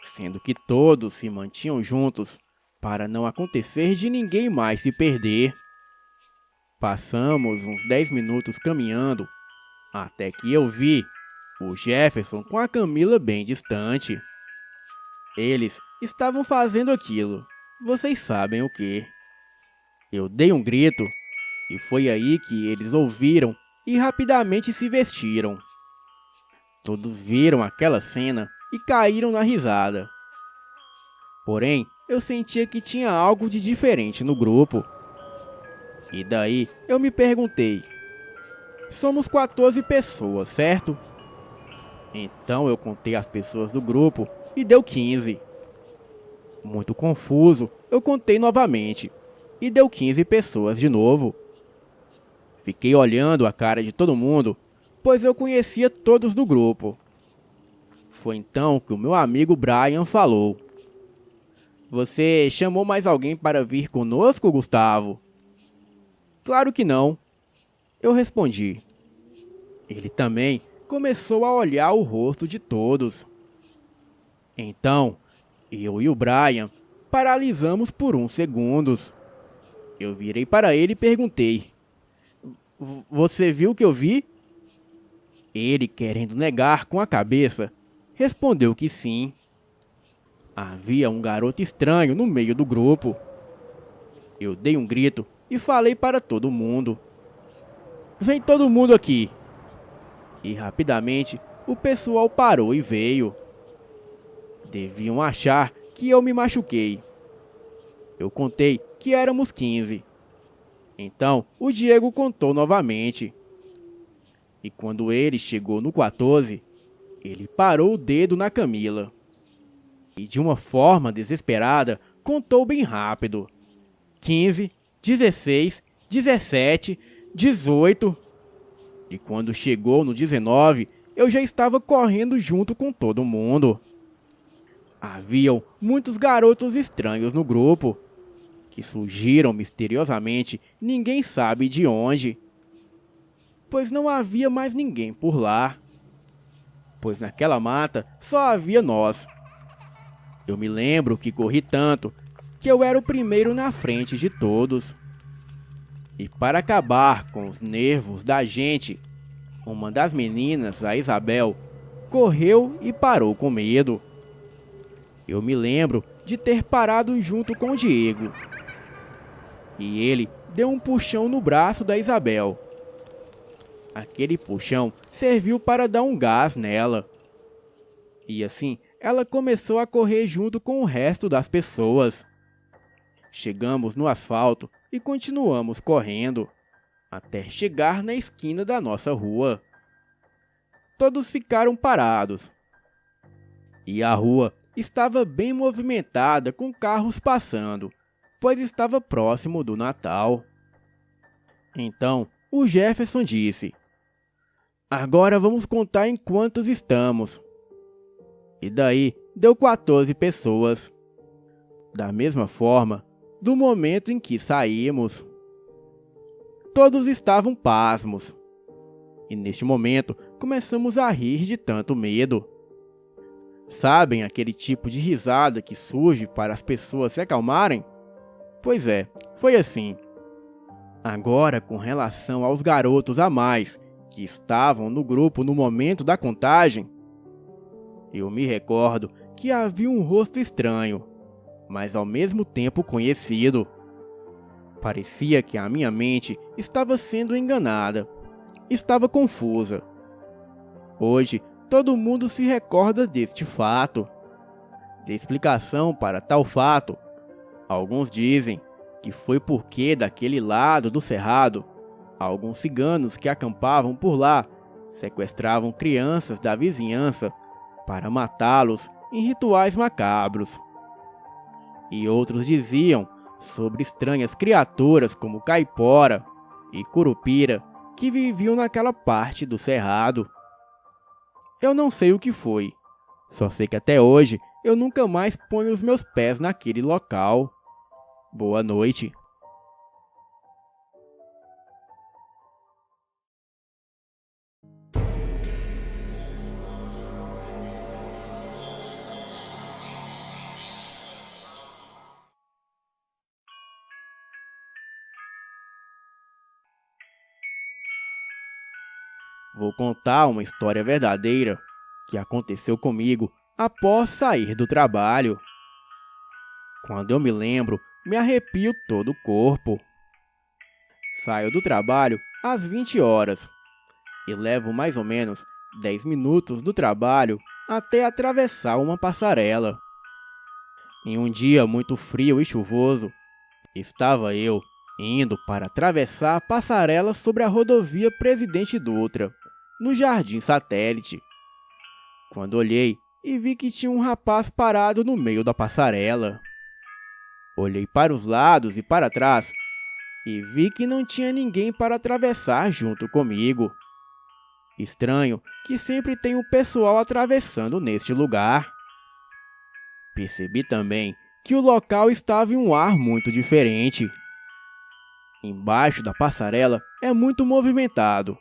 A: Sendo que todos se mantinham juntos para não acontecer de ninguém mais se perder. Passamos uns 10 minutos caminhando, até que eu vi o Jefferson com a Camila bem distante. Eles estavam fazendo aquilo, vocês sabem o que. Eu dei um grito, e foi aí que eles ouviram e rapidamente se vestiram. Todos viram aquela cena e caíram na risada. Porém, eu sentia que tinha algo de diferente no grupo. E daí eu me perguntei: somos 14 pessoas, certo? Então eu contei as pessoas do grupo e deu 15. Muito confuso, eu contei novamente e deu 15 pessoas de novo. Fiquei olhando a cara de todo mundo, pois eu conhecia todos do grupo. Foi então que o meu amigo Brian falou: você chamou mais alguém para vir conosco, Gustavo? Claro que não, eu respondi. Ele também começou a olhar o rosto de todos. Então, eu e o Brian paralisamos por uns segundos. Eu virei para ele e perguntei: você viu o que eu vi? Ele, querendo negar com a cabeça, respondeu que sim. Havia um garoto estranho no meio do grupo. Eu dei um grito e falei para todo mundo: vem todo mundo aqui! E rapidamente o pessoal parou e veio. Deviam achar que eu me machuquei. Eu contei que éramos 15. Então o Diego contou novamente. E quando ele chegou no 14, ele parou o dedo na Camila. E de uma forma desesperada, contou bem rápido: 15, 16, 17, 18. E quando chegou no 19, eu já estava correndo junto com todo mundo. Haviam muitos garotos estranhos no grupo, que surgiram misteriosamente, ninguém sabe de onde. Pois não havia mais ninguém por lá. Pois naquela mata só havia nós. Eu me lembro que corri tanto que eu era o primeiro na frente de todos. E para acabar com os nervos da gente, uma das meninas, a Isabel, correu e parou com medo. Eu me lembro de ter parado junto com o Diego. E ele deu um puxão no braço da Isabel. Aquele puxão serviu para dar um gás nela. E assim, ela começou a correr junto com o resto das pessoas. Chegamos no asfalto e continuamos correndo, até chegar na esquina da nossa rua. Todos ficaram parados. E a rua estava bem movimentada com carros passando, pois estava próximo do Natal. Então, o Jefferson disse: agora vamos contar em quantos estamos. E daí deu 14 pessoas. Da mesma forma, do momento em que saímos. Todos estavam pasmos. E neste momento começamos a rir de tanto medo. Sabem aquele tipo de risada que surge para as pessoas se acalmarem? Pois é, foi assim. Agora, com relação aos garotos a mais que estavam no grupo no momento da contagem, eu me recordo que havia um rosto estranho, mas ao mesmo tempo conhecido. Parecia que a minha mente estava sendo enganada, estava confusa. Hoje, todo mundo se recorda deste fato. De explicação para tal fato, alguns dizem que foi porque daquele lado do cerrado, alguns ciganos que acampavam por lá sequestravam crianças da vizinhança para matá-los em rituais macabros. E outros diziam sobre estranhas criaturas como caipora e curupira que viviam naquela parte do cerrado. Eu não sei o que foi, só sei que até hoje eu nunca mais ponho os meus pés naquele local. Boa noite. Vou contar uma história verdadeira que aconteceu comigo após sair do trabalho. Quando eu me lembro, me arrepio todo o corpo. Saio do trabalho às 20 horas e levo mais ou menos 10 minutos do trabalho até atravessar uma passarela. Em um dia muito frio e chuvoso, estava eu indo para atravessar a passarela sobre a rodovia Presidente Dutra, no Jardim Satélite, quando olhei e vi que tinha um rapaz parado no meio da passarela. Olhei para os lados e para trás e vi que não tinha ninguém para atravessar junto comigo. Estranho que sempre tem um pessoal atravessando neste lugar. Percebi também que o local estava em um ar muito diferente. Embaixo da passarela é muito movimentado,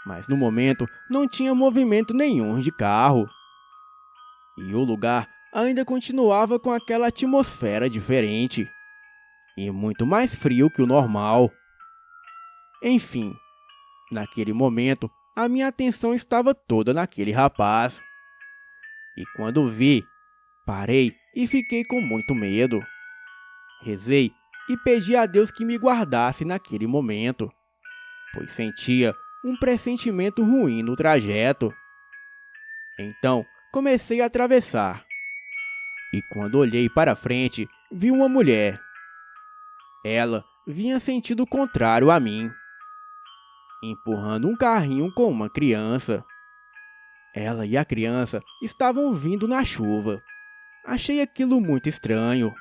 A: mas no momento não tinha movimento nenhum de carro. E o lugar ainda continuava com aquela atmosfera diferente e muito mais frio que o normal. Enfim, naquele momento a minha atenção estava toda naquele rapaz. E quando vi, parei e fiquei com muito medo. Rezei e pedi a Deus que me guardasse naquele momento, pois sentia um pressentimento ruim no trajeto. Então, comecei a atravessar. E quando olhei para frente, vi uma mulher. Ela vinha sentido contrário a mim, empurrando um carrinho com uma criança. Ela e a criança estavam vindo na chuva. Achei aquilo muito estranho.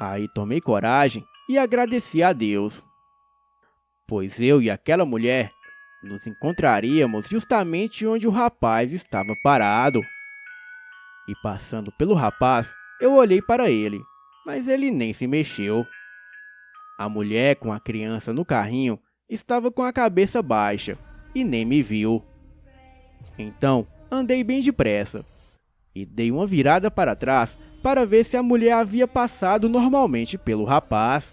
A: Aí tomei coragem e agradeci a Deus, pois eu e aquela mulher nos encontraríamos justamente onde o rapaz estava parado. E passando pelo rapaz, eu olhei para ele, mas ele nem se mexeu. A mulher com a criança no carrinho estava com a cabeça baixa e nem me viu. Então, andei bem depressa e dei uma virada para trás para ver se a mulher havia passado normalmente pelo rapaz.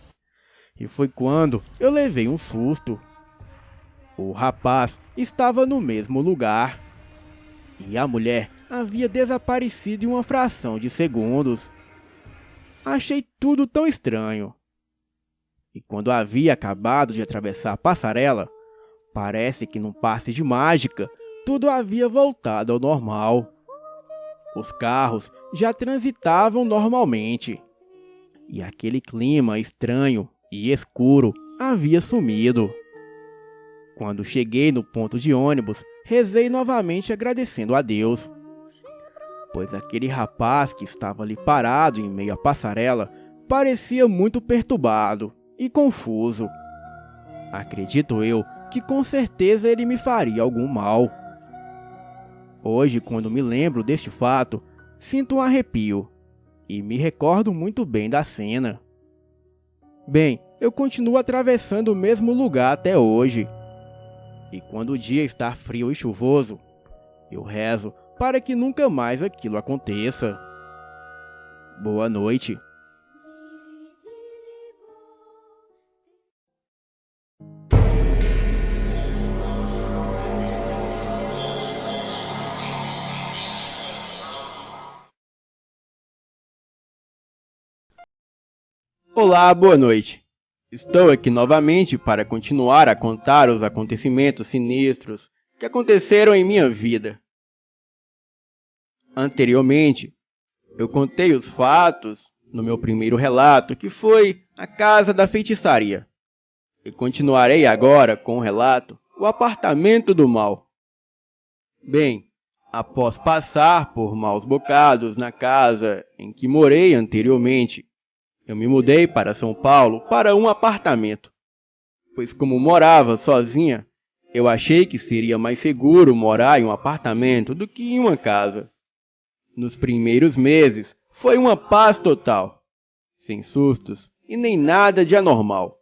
A: E foi quando eu levei um susto. O rapaz estava no mesmo lugar e a mulher havia desaparecido em uma fração de segundos. Achei tudo tão estranho. E quando havia acabado de atravessar a passarela, parece que num passe de mágica, tudo havia voltado ao normal. Os carros já transitavam normalmente e aquele clima estranho e escuro havia sumido. Quando cheguei no ponto de ônibus, rezei novamente agradecendo a Deus, pois aquele rapaz que estava ali parado em meio à passarela parecia muito perturbado e confuso. Acredito eu que com certeza ele me faria algum mal. Hoje, quando me lembro deste fato, sinto um arrepio e me recordo muito bem da cena. Bem, eu continuo atravessando o mesmo lugar até hoje. E quando o dia está frio e chuvoso, eu rezo para que nunca mais aquilo aconteça. Boa noite. Olá, boa noite. Estou aqui novamente para continuar a contar os acontecimentos sinistros que aconteceram em minha vida. Anteriormente, eu contei os fatos no meu primeiro relato, que foi a Casa da Feitiçaria. E continuarei agora com o relato O Apartamento do Mal. Bem, após passar por maus bocados na casa em que morei anteriormente, eu me mudei para São Paulo para um apartamento, pois como morava sozinha, eu achei que seria mais seguro morar em um apartamento do que em uma casa. Nos primeiros meses, foi uma paz total, sem sustos e nem nada de anormal.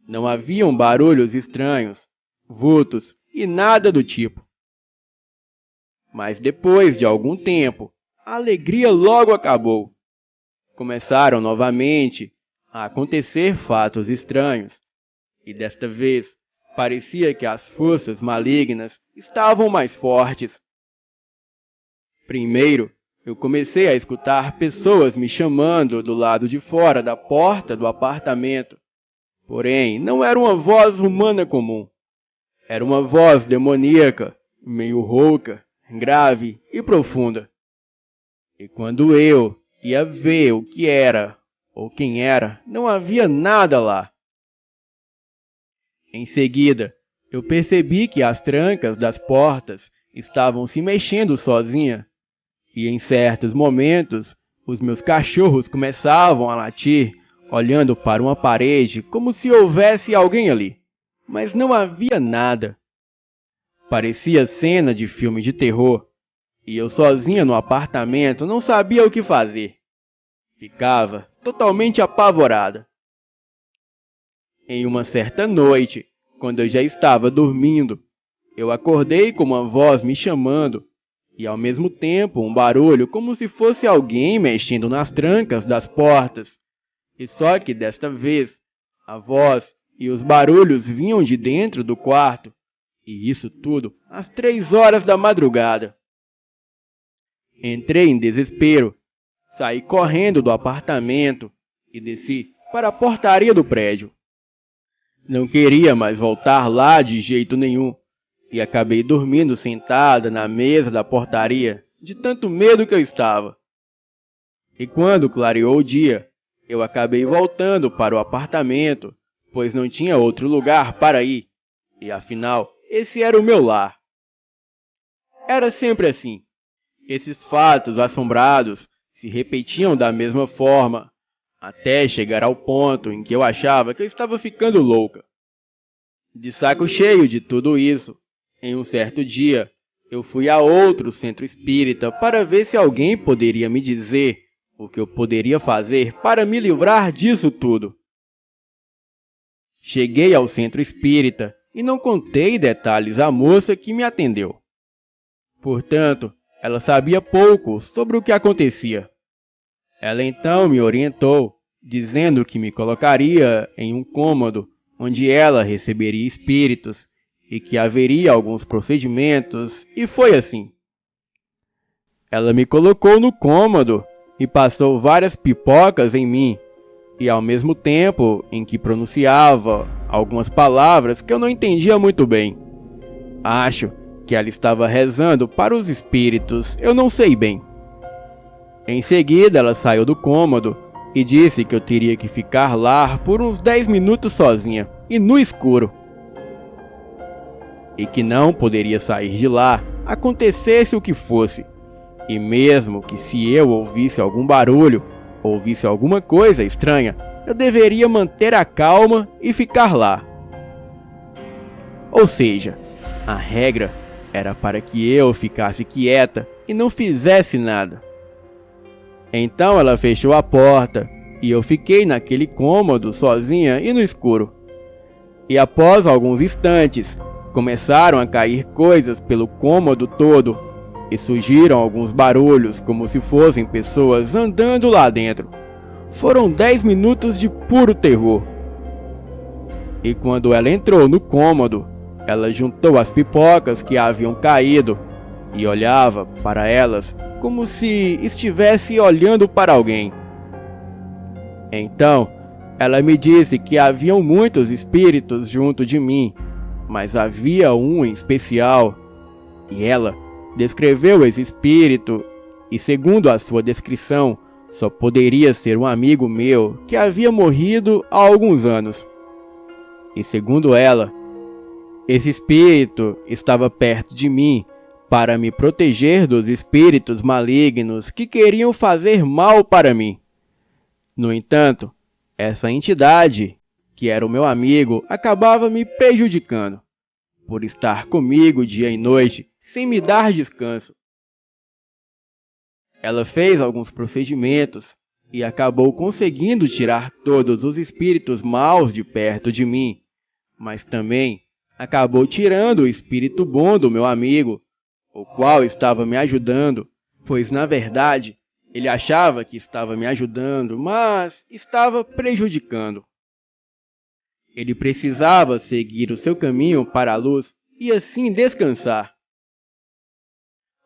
A: Não haviam barulhos estranhos, vultos e nada do tipo. Mas depois de algum tempo, a alegria logo acabou. Começaram novamente a acontecer fatos estranhos, e desta vez parecia que as forças malignas estavam mais fortes. Primeiro, eu comecei a escutar pessoas me chamando do lado de fora da porta do apartamento. Porém, não era uma voz humana comum. Era uma voz demoníaca, meio rouca, grave e profunda. E quando eu ia ver o que era ou quem era, não havia nada lá. Em seguida, eu percebi que as trancas das portas estavam se mexendo sozinha, e em certos momentos os meus cachorros começavam a latir, olhando para uma parede como se houvesse alguém ali, mas não havia nada. Parecia cena de filme de terror, e eu sozinha no apartamento não sabia o que fazer. Ficava totalmente apavorada. Em uma certa noite, quando eu já estava dormindo, eu acordei com uma voz me chamando e ao mesmo tempo um barulho como se fosse alguém mexendo nas trancas das portas. E só que desta vez, a voz e os barulhos vinham de dentro do quarto, e isso tudo às 3 horas da madrugada. Entrei em desespero, saí correndo do apartamento e desci para a portaria do prédio. Não queria mais voltar lá de jeito nenhum, e acabei dormindo sentada na mesa da portaria, de tanto medo que eu estava. E quando clareou o dia, eu acabei voltando para o apartamento, pois não tinha outro lugar para ir, e afinal, esse era o meu lar. Era sempre assim. Esses fatos assombrados se repetiam da mesma forma, até chegar ao ponto em que eu achava que eu estava ficando louca. De saco cheio de tudo isso, em um certo dia, eu fui a outro centro espírita para ver se alguém poderia me dizer o que eu poderia fazer para me livrar disso tudo. Cheguei ao centro espírita e não contei detalhes à moça que me atendeu. Portanto, ela sabia pouco sobre o que acontecia. Ela então me orientou, dizendo que me colocaria em um cômodo onde ela receberia espíritos e que haveria alguns procedimentos, e foi assim. Ela me colocou no cômodo e passou várias pipocas em mim, e ao mesmo tempo em que pronunciava algumas palavras que eu não entendia muito bem. Acho que ela estava rezando para os espíritos, eu não sei bem. Em seguida, ela saiu do cômodo e disse que eu teria que ficar lá por uns 10 minutos sozinha e no escuro. E que não poderia sair de lá, acontecesse o que fosse. E mesmo que se eu ouvisse algum barulho, ouvisse alguma coisa estranha, eu deveria manter a calma e ficar lá. Ou seja, a regra era para que eu ficasse quieta e não fizesse nada. Então ela fechou a porta e eu fiquei naquele cômodo sozinha e no escuro. E após alguns instantes, começaram a cair coisas pelo cômodo todo e surgiram alguns barulhos como se fossem pessoas andando lá dentro. Foram 10 minutos de puro terror. E quando ela entrou no cômodo, ela juntou as pipocas que haviam caído e olhava para elas como se estivesse olhando para alguém. Então, Ela me disse que haviam muitos espíritos junto de mim, mas havia um em especial, e ela descreveu esse espírito, e segundo a sua descrição, só poderia ser um amigo meu que havia morrido há alguns anos. E segundo ela, esse espírito estava perto de mim para me proteger dos espíritos malignos que queriam fazer mal para mim. No entanto, essa entidade, que era o meu amigo, acabava me prejudicando, por estar comigo dia e noite, sem me dar descanso. Ela fez alguns procedimentos e acabou conseguindo tirar todos os espíritos maus de perto de mim, mas também acabou tirando o espírito bom do meu amigo, o qual estava me ajudando, pois na verdade ele achava que estava me ajudando, mas estava prejudicando. Ele precisava seguir o seu caminho para a luz e assim descansar.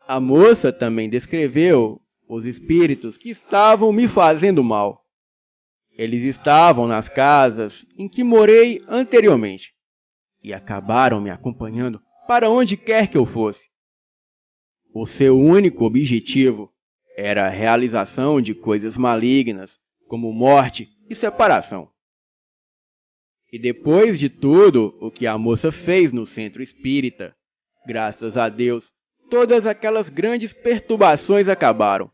A: A moça também descreveu os espíritos que estavam me fazendo mal. Eles estavam nas casas em que morei anteriormente e acabaram me acompanhando para onde quer que eu fosse. O seu único objetivo era a realização de coisas malignas, como morte e separação. E depois de tudo o que a moça fez no centro espírita, graças a Deus, todas aquelas grandes perturbações acabaram.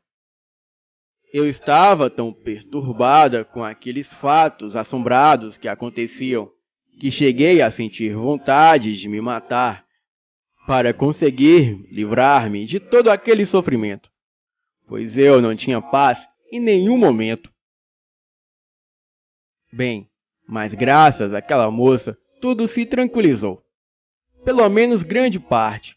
A: Eu estava tão perturbada com aqueles fatos assombrados que aconteciam, que cheguei a sentir vontade de me matar, para conseguir livrar-me de todo aquele sofrimento, pois eu não tinha paz em nenhum momento. Bem, mas graças àquela moça, tudo se tranquilizou. Pelo menos grande parte.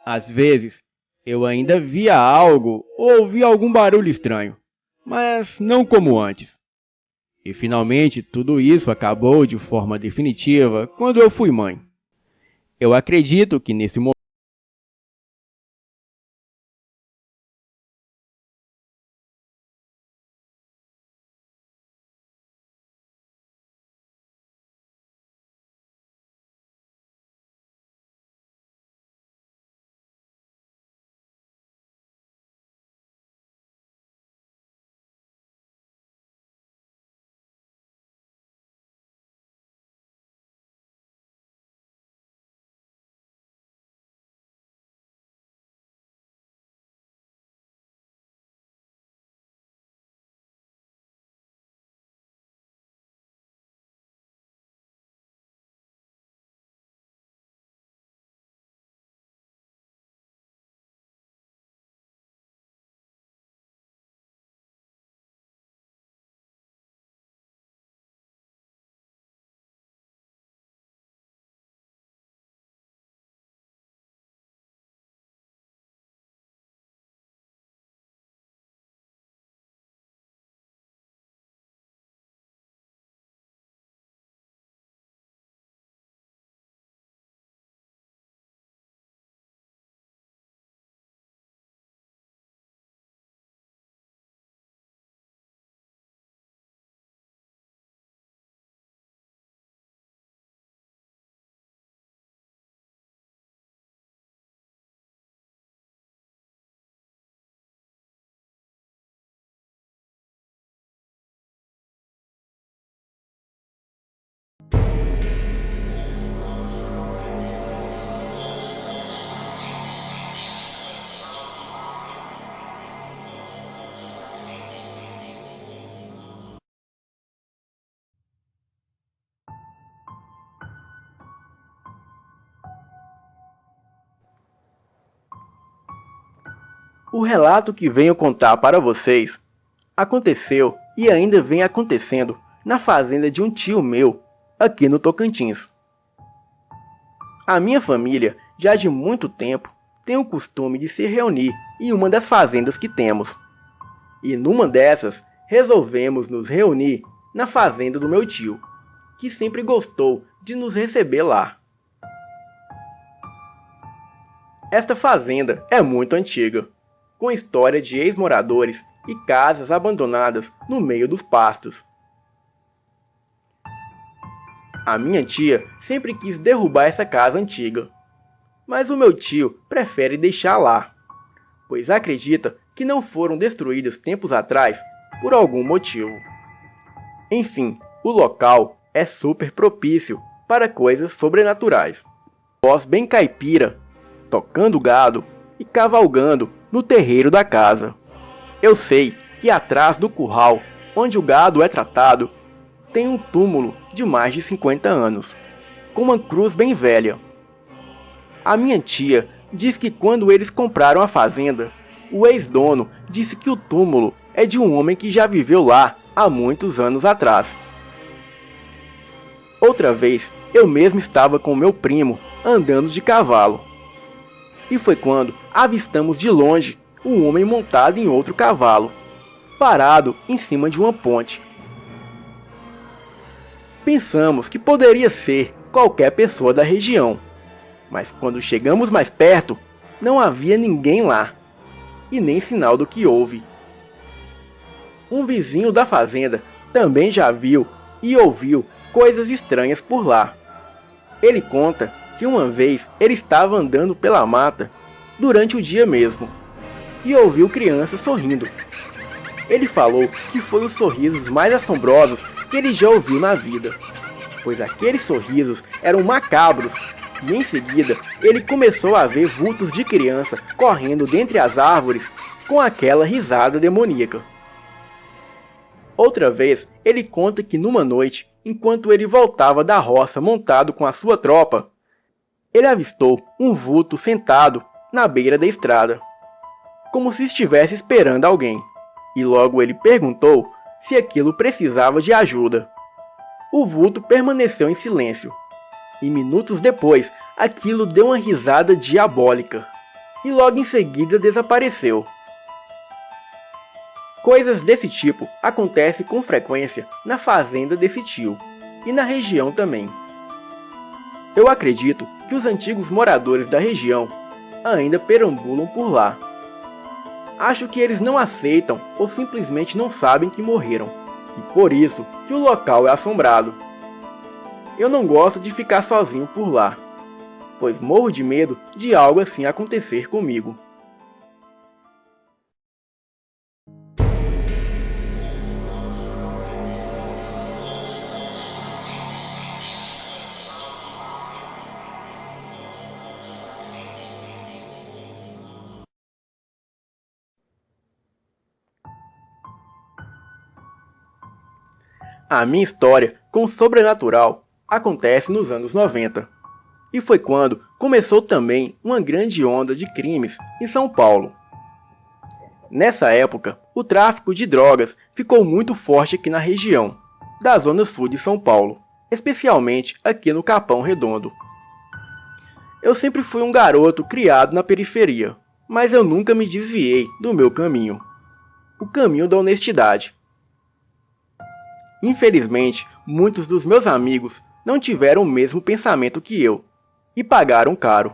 A: Às vezes, eu ainda via algo ou ouvia algum barulho estranho, mas não como antes. E finalmente tudo isso acabou de forma definitiva quando eu fui mãe. Eu acredito que nesse momento o relato que venho contar para vocês aconteceu e ainda vem acontecendo na fazenda de um tio meu, aqui no Tocantins. A minha família, já de muito tempo, tem o costume de se reunir em uma das fazendas que temos. E numa dessas, resolvemos nos reunir na fazenda do meu tio, que sempre gostou de nos receber lá. Esta fazenda é muito antiga, com história de ex-moradores e casas abandonadas no meio dos pastos. A minha tia sempre quis derrubar essa casa antiga, mas o meu tio prefere deixar lá, pois acredita que não foram destruídas tempos atrás por algum motivo. Enfim, o local é super propício para coisas sobrenaturais. Voz bem caipira, tocando gado e cavalgando no terreiro da casa. Eu sei que atrás do curral, onde o gado é tratado, tem um túmulo de mais de 50 anos, com uma cruz bem velha. A minha tia diz que quando eles compraram a fazenda, o ex-dono disse que o túmulo é de um homem que já viveu lá há muitos anos atrás. Outra vez, eu mesmo estava com meu primo andando de cavalo. E foi quando avistamos de longe um homem montado em outro cavalo, parado em cima de uma ponte. Pensamos que poderia ser qualquer pessoa da região, mas quando chegamos mais perto, não havia ninguém lá, e nem sinal do que houve. Um vizinho da fazenda também já viu e ouviu coisas estranhas por lá. Ele conta que uma vez ele estava andando pela mata durante o dia mesmo e ouviu crianças sorrindo. Ele falou que foi os sorrisos mais assombrosos que ele já ouviu na vida, pois aqueles sorrisos eram macabros, e em seguida ele começou a ver vultos de criança correndo dentre as árvores com aquela risada demoníaca. Outra vez ele conta que numa noite, enquanto ele voltava da roça montado com a sua tropa, ele avistou um vulto sentado na beira da estrada, como se estivesse esperando alguém, e logo ele perguntou se aquilo precisava de ajuda. O vulto permaneceu em silêncio, e minutos depois aquilo deu uma risada diabólica, e logo em seguida desapareceu. Coisas desse tipo acontecem com frequência na fazenda desse tio, e na região também. Eu acredito que os antigos moradores da região ainda perambulam por lá. Acho que eles não aceitam ou simplesmente não sabem que morreram, e por isso que o local é assombrado. Eu não gosto de ficar sozinho por lá, pois morro de medo de algo assim acontecer comigo. A minha história com o sobrenatural acontece nos anos 90. E foi quando começou também uma grande onda de crimes em São Paulo. Nessa época, o tráfico de drogas ficou muito forte aqui na região, da zona sul de São Paulo, especialmente aqui no Capão Redondo. Eu sempre fui um garoto criado na periferia, mas eu nunca me desviei do meu caminho, o caminho da honestidade. Infelizmente, muitos dos meus amigos não tiveram o mesmo pensamento que eu, e pagaram caro.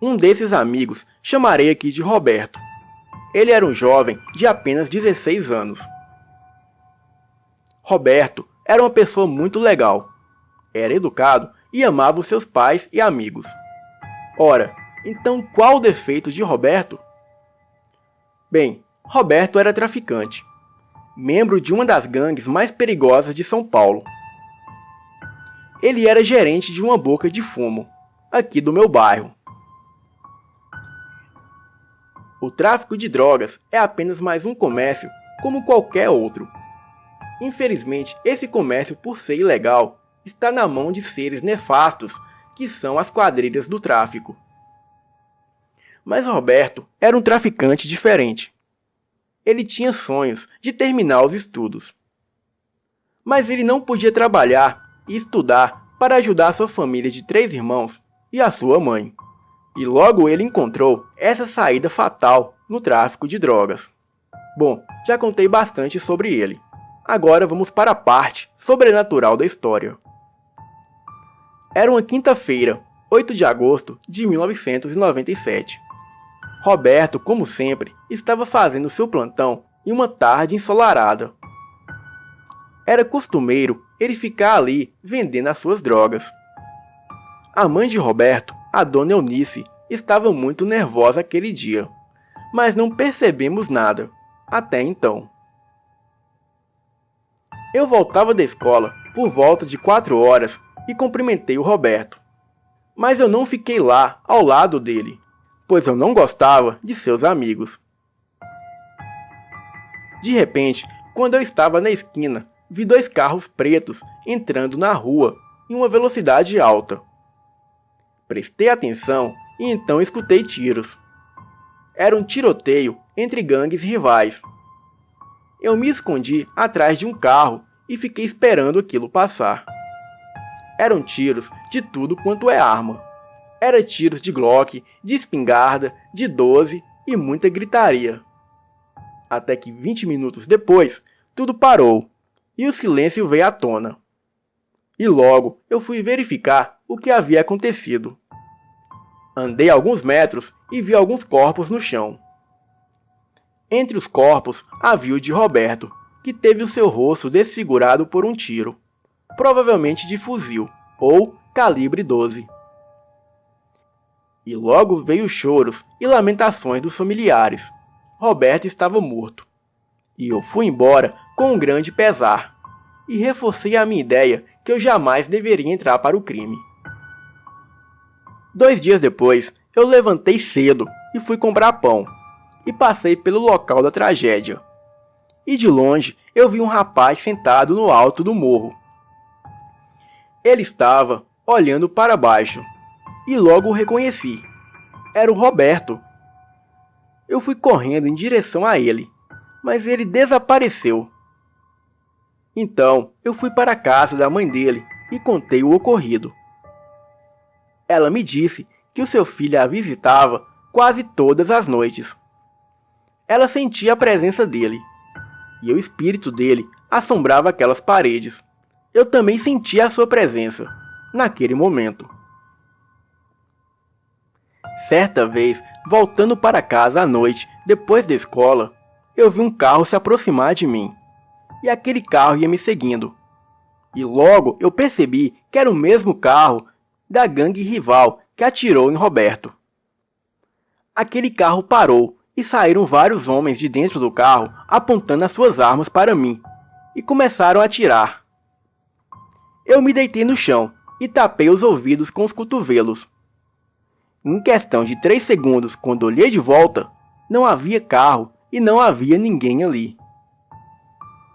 A: Um desses amigos chamarei aqui de Roberto. Ele era um jovem de apenas 16 anos. Roberto era uma pessoa muito legal, era educado e amava os seus pais e amigos. Ora, então qual o defeito de Roberto? Bem, Roberto era traficante, membro de uma das gangues mais perigosas de São Paulo. Ele era gerente de uma boca de fumo, aqui do meu bairro. O tráfico de drogas é apenas mais um comércio como qualquer outro. Infelizmente, esse comércio, por ser ilegal, está na mão de seres nefastos, que são as quadrilhas do tráfico. Mas Roberto era um traficante diferente. Ele tinha sonhos de terminar os estudos. Mas ele não podia trabalhar e estudar para ajudar sua família de 3 irmãos e a sua mãe. E logo ele encontrou essa saída fatal no tráfico de drogas. Bom, já contei bastante sobre ele. Agora vamos para a parte sobrenatural da história. Era uma quinta-feira, 8 de agosto de 1997. Roberto, como sempre, estava fazendo seu plantão em uma tarde ensolarada. Era costumeiro ele ficar ali vendendo as suas drogas. A mãe de Roberto, a dona Eunice, estava muito nervosa aquele dia, mas não percebemos nada, até então. Eu voltava da escola por volta de 4 horas e cumprimentei o Roberto. Mas eu não fiquei lá ao lado dele, pois eu não gostava de seus amigos. De repente, quando eu estava na esquina, vi 2 carros pretos entrando na rua em uma velocidade alta. Prestei atenção e então escutei tiros. Era um tiroteio entre gangues rivais. Eu me escondi atrás de um carro e fiquei esperando aquilo passar. Eram tiros de tudo quanto é arma. Era tiros de Glock, de espingarda, de 12 e muita gritaria. Até que 20 minutos depois, tudo parou e o silêncio veio à tona. E logo eu fui verificar o que havia acontecido. Andei alguns metros e vi alguns corpos no chão. Entre os corpos havia o de Roberto, que teve o seu rosto desfigurado por um tiro, provavelmente de fuzil ou calibre 12. E logo veio choros e lamentações dos familiares. Roberto estava morto. E eu fui embora com um grande pesar, e reforcei a minha ideia que eu jamais deveria entrar para o crime. 2 dias depois, eu levantei cedo e fui comprar pão, e passei pelo local da tragédia. E de longe eu vi um rapaz sentado no alto do morro. Ele estava olhando para baixo, e logo o reconheci. Era o Roberto. Eu fui correndo em direção a ele, mas ele desapareceu. Então eu fui para a casa da mãe dele e contei o ocorrido. Ela me disse que o seu filho a visitava quase todas as noites. Ela sentia a presença dele, e o espírito dele assombrava aquelas paredes. Eu também sentia a sua presença, naquele momento. Certa vez, voltando para casa à noite, depois da escola, eu vi um carro se aproximar de mim, e aquele carro ia me seguindo. E logo eu percebi que era o mesmo carro da gangue rival que atirou em Roberto. Aquele carro parou e saíram vários homens de dentro do carro apontando as suas armas para mim e começaram a atirar. Eu me deitei no chão e tapei os ouvidos com os cotovelos. Em questão de 3 segundos, quando olhei de volta, não havia carro e não havia ninguém ali.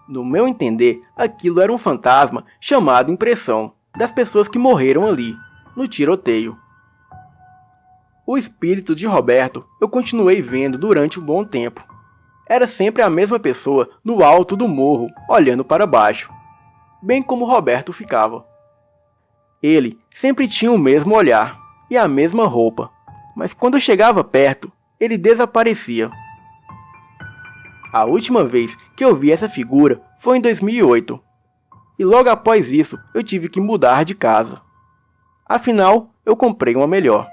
A: No meu entender, aquilo era um fantasma chamado impressão das pessoas que morreram ali, no tiroteio. O espírito de Roberto eu continuei vendo durante um bom tempo. Era sempre a mesma pessoa no alto do morro, olhando para baixo, bem como Roberto ficava. Ele sempre tinha o mesmo olhar e a mesma roupa, mas quando eu chegava perto, ele desaparecia. A última vez que eu vi essa figura foi em 2008, e logo após isso eu tive que mudar de casa. Afinal, eu comprei uma melhor.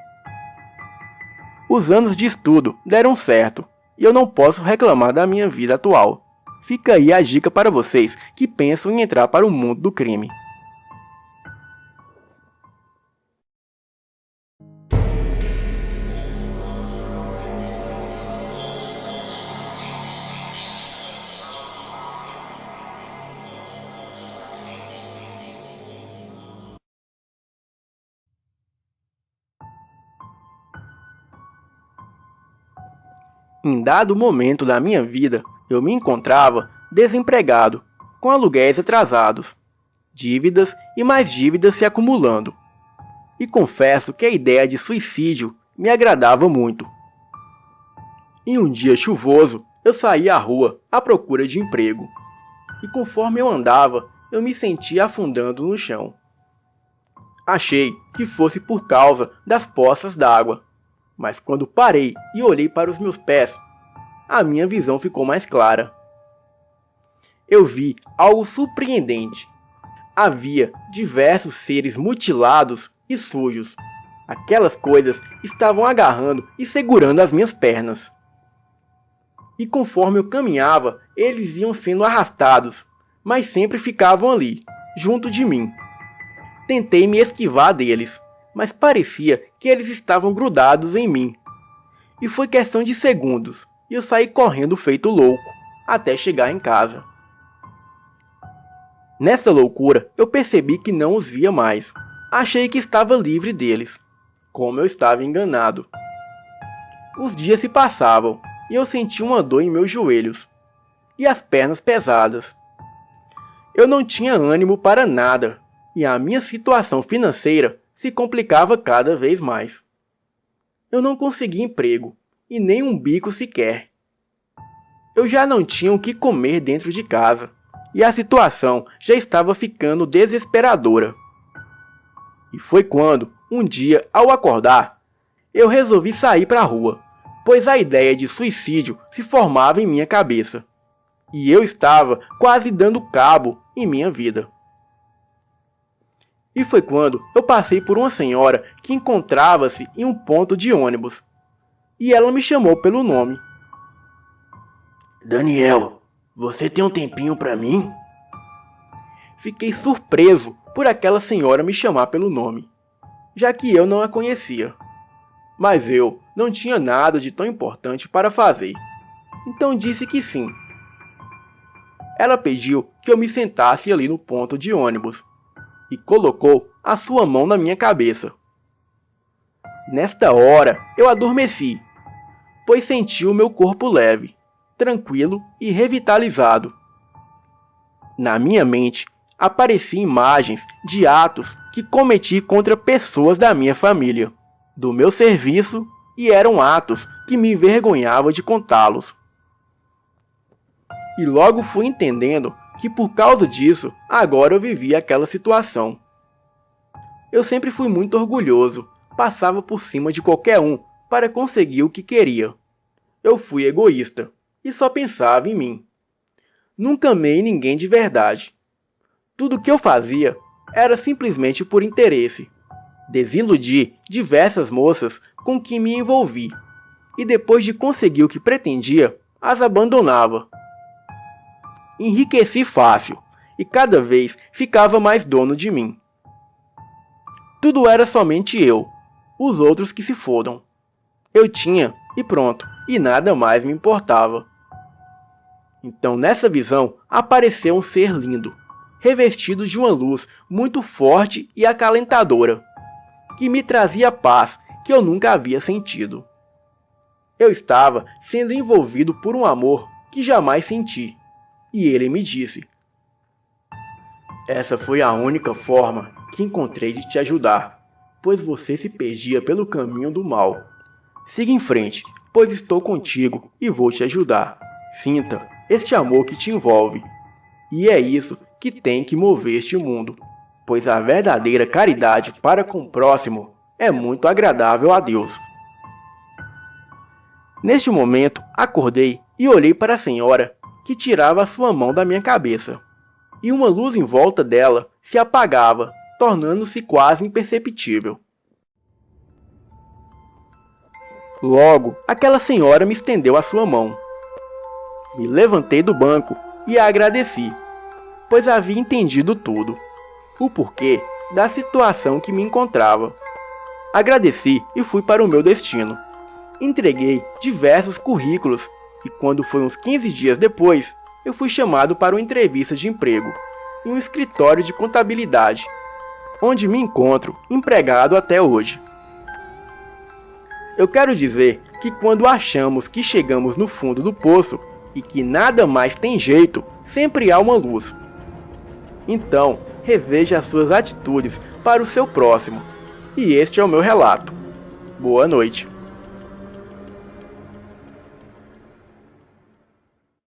A: Os anos de estudo deram certo, e eu não posso reclamar da minha vida atual. Fica aí a dica para vocês que pensam em entrar para o mundo do crime. Em dado momento da minha vida, eu me encontrava desempregado, com aluguéis atrasados, dívidas e mais dívidas se acumulando. E confesso que a ideia de suicídio me agradava muito. Em um dia chuvoso, eu saí à rua à procura de emprego. E conforme eu andava, eu me sentia afundando no chão. Achei que fosse por causa das poças d'água. Mas quando parei e olhei para os meus pés, a minha visão ficou mais clara. Eu vi algo surpreendente. Havia diversos seres mutilados e sujos. Aquelas coisas estavam agarrando e segurando as minhas pernas. E conforme eu caminhava, eles iam sendo arrastados, mas sempre ficavam ali, junto de mim. Tentei me esquivar deles, mas parecia que eles estavam grudados em mim. E foi questão de segundos, e eu saí correndo feito louco, até chegar em casa. Nessa loucura, eu percebi que não os via mais. Achei que estava livre deles. Como eu estava enganado. Os dias se passavam, e eu senti uma dor em meus joelhos, e as pernas pesadas. Eu não tinha ânimo para nada, e a minha situação financeira se complicava cada vez mais. Eu não conseguia emprego, e nem um bico sequer. Eu já não tinha o que comer dentro de casa, e a situação já estava ficando desesperadora. E foi quando, um dia, ao acordar, eu resolvi sair para a rua, pois a ideia de suicídio se formava em minha cabeça, e eu estava quase dando cabo em minha vida. E foi quando eu passei por uma senhora que encontrava-se em um ponto de ônibus, e ela me chamou pelo nome.
C: Daniel, você tem um tempinho para mim?
A: Fiquei surpreso por aquela senhora me chamar pelo nome, já que eu não a conhecia. Mas eu não tinha nada de tão importante para fazer, então disse que sim. Ela pediu que eu me sentasse ali no ponto de ônibus e colocou a sua mão na minha cabeça. Nesta hora eu adormeci, pois senti o meu corpo leve, tranquilo e revitalizado. Na minha mente apareciam imagens de atos que cometi contra pessoas da minha família, do meu serviço, e eram atos que me envergonhava de contá-los. E logo fui entendendo que por causa disso, agora eu vivia aquela situação. Eu sempre fui muito orgulhoso, passava por cima de qualquer um para conseguir o que queria. Eu fui egoísta e só pensava em mim. Nunca amei ninguém de verdade. Tudo o que eu fazia era simplesmente por interesse. Desiludi diversas moças com quem me envolvi, e depois de conseguir o que pretendia, as abandonava. Enriqueci fácil, e cada vez ficava mais dono de mim. Tudo era somente eu, os outros que se fodam. Eu tinha, e pronto, e nada mais me importava. Então nessa visão apareceu um ser lindo, revestido de uma luz muito forte e acalentadora, que me trazia paz que eu nunca havia sentido. Eu estava sendo envolvido por um amor que jamais senti, e ele me disse:
C: essa foi a única forma que encontrei de te ajudar, pois você se perdia pelo caminho do mal. Siga em frente, pois estou contigo e vou te ajudar. Sinta este amor que te envolve. E é isso que tem que mover este mundo, pois a verdadeira caridade para com o próximo é muito agradável a Deus.
A: Neste momento, acordei e olhei para a senhora, que tirava a sua mão da minha cabeça, e uma luz em volta dela se apagava, tornando-se quase imperceptível. Logo, aquela senhora me estendeu a sua mão. Me levantei do banco e a agradeci, pois havia entendido tudo, o porquê da situação que me encontrava. Agradeci e fui para o meu destino. Entreguei diversos currículos e quando foi uns 15 dias depois, eu fui chamado para uma entrevista de emprego em um escritório de contabilidade, onde me encontro empregado até hoje. Eu quero dizer que quando achamos que chegamos no fundo do poço e que nada mais tem jeito, sempre há uma luz. Então, reveja as suas atitudes para o seu próximo. E este é o meu relato. Boa noite.